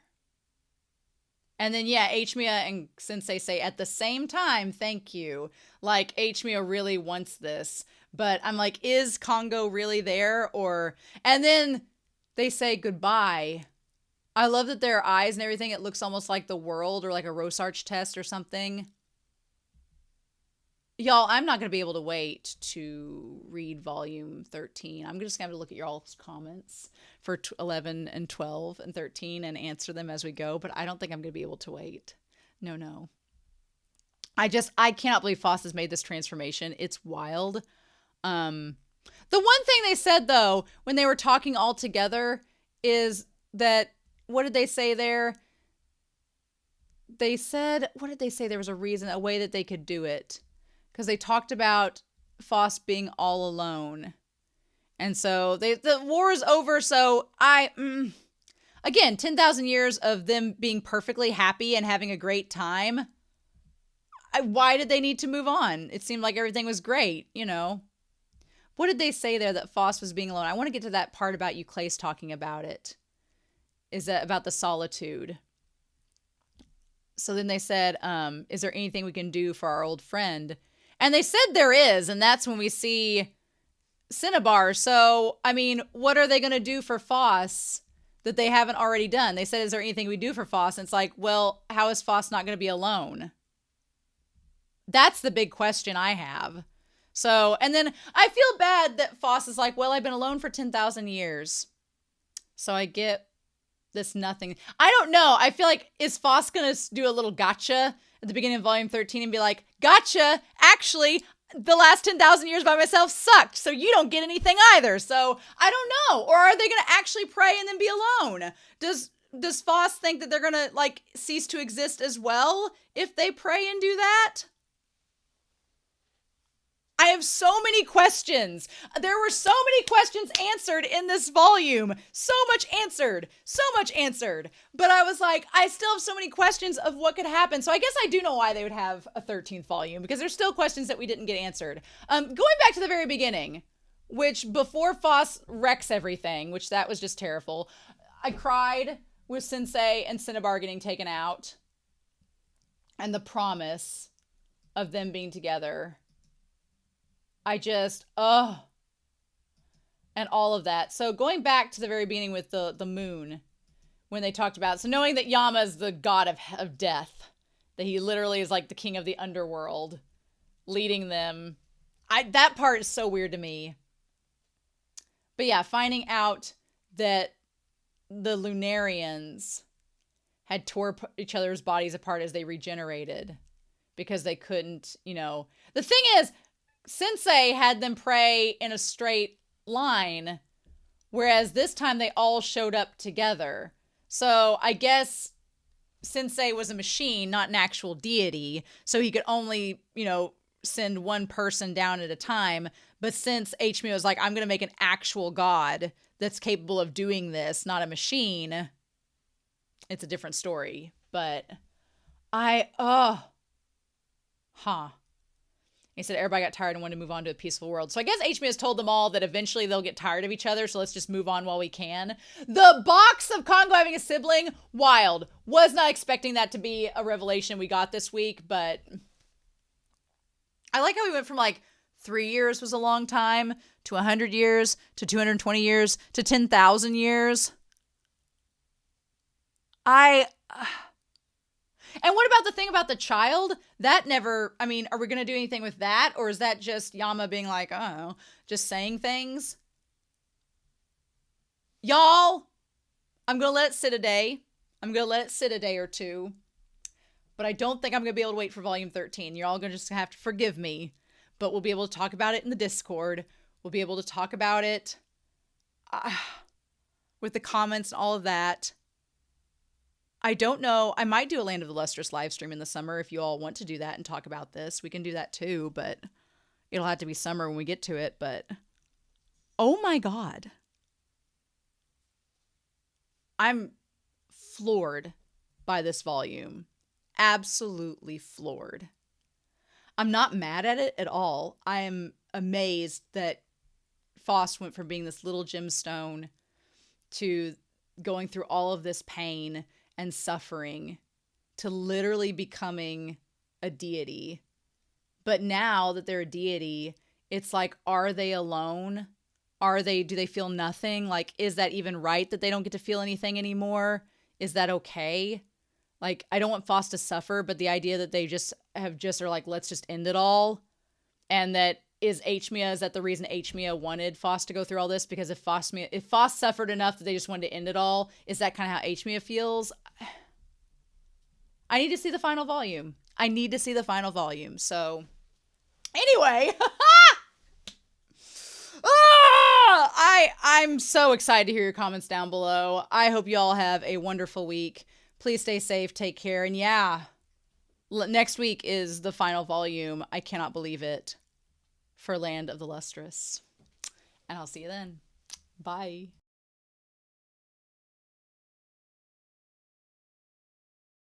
And then, yeah, HMIA and Sensei say at the same time, thank you. Like, HMIA really wants this. But I'm like, is Congo really there? And then they say goodbye. I love that their eyes and everything, it looks almost like the world or like a Rorschach test or something. Y'all, I'm not going to be able to wait to read volume 13. I'm just going to have to look at y'all's comments for 11 and 12 and 13 and answer them as we go, but I don't think I'm going to be able to wait. No. I cannot believe Foss has made this transformation. It's wild. The one thing they said, though, when they were talking all together is that, what did they say there? They said, what did they say? There was a reason, a way that they could do it. Because they talked about Foss being all alone. And so the war is over, so again, 10,000 years of them being perfectly happy and having a great time. Why did they need to move on? It seemed like everything was great, you know. What did they say there that Foss was being alone? I want to get to that part about Euclase talking about it. Is that about the solitude? So then they said, is there anything we can do for our old friend? And they said there is, and that's when we see Cinnabar. So, I mean, what are they going to do for Foss that they haven't already done? They said, is there anything we do for Foss? And it's like, well, how is Foss not going to be alone? That's the big question I have. So, and then I feel bad that Foss is like, well, I've been alone for 10,000 years. So I get this nothing. I don't know. I feel like, is Foss going to do a little gotcha at the beginning of volume 13 and be like, gotcha, actually, the last 10,000 years by myself sucked, so you don't get anything either. So I don't know. Or are they going to actually pray and then be alone? Does Foss think that they're going to like cease to exist as well if they pray and do that? I have so many questions. There were so many questions answered in this volume. So much answered. But I was like, I still have so many questions of what could happen. So I guess I do know why they would have a 13th volume, because there's still questions that we didn't get answered. Going back to the very beginning, which before Foss wrecks everything, which that was just terrible. I cried with Sensei and Cinnabar getting taken out. And the promise of them being together. I just, and all of that. So going back to the very beginning with the moon, when they talked about, so knowing that Yama is the god of death, that he literally is like the king of the underworld, leading them. That part is so weird to me. But yeah, finding out that the Lunarians had tore each other's bodies apart as they regenerated because they couldn't, you know. The thing is, Sensei had them pray in a straight line, whereas this time they all showed up together. So I guess Sensei was a machine, not an actual deity, so he could only, you know, send one person down at a time. But since HMO was like, I'm going to make an actual god that's capable of doing this, not a machine, it's a different story. But He said everybody got tired and wanted to move on to a peaceful world. So I guess HMO has told them all that eventually they'll get tired of each other, so let's just move on while we can. The box of Congo having a sibling, wild. Was not expecting that to be a revelation we got this week, but I like how we went from like 3 years was a long time to 100 years to 220 years to 10,000 years. And what about the thing about the child? That never, I mean, are we going to do anything with that? Or is that just Yama being like, I don't know, just saying things? Y'all, I'm going to let it sit a day. I'm going to let it sit a day or two. But I don't think I'm going to be able to wait for volume 13. You're all going to just have to forgive me. But we'll be able to talk about it in the Discord. We'll be able to talk about it with the comments and all of that. I don't know. I might do a Land of the Lustrous live stream in the summer if you all want to do that and talk about this. We can do that too, but it'll have to be summer when we get to it. But oh my God. I'm floored by this volume. Absolutely floored. I'm not mad at it at all. I am amazed that Foss went from being this little gemstone to going through all of this pain and suffering to literally becoming a deity. But now that they're a deity, it's like, are they alone? do they feel nothing? Like, is that even right that they don't get to feel anything anymore? Is that okay? Like, I don't want Foss to suffer, but the idea that they are like, let's just end it all. And that is that the reason HMIA wanted Foss to go through all this? Because if Foss suffered enough that they just wanted to end it all, is that kind of how HMIA feels? I need to see the final volume. So, anyway, I'm so excited to hear your comments down below. I hope you all have a wonderful week. Please stay safe, take care, and yeah, next week is the final volume. I cannot believe it, for Land of the Lustrous. And I'll see you then. Bye.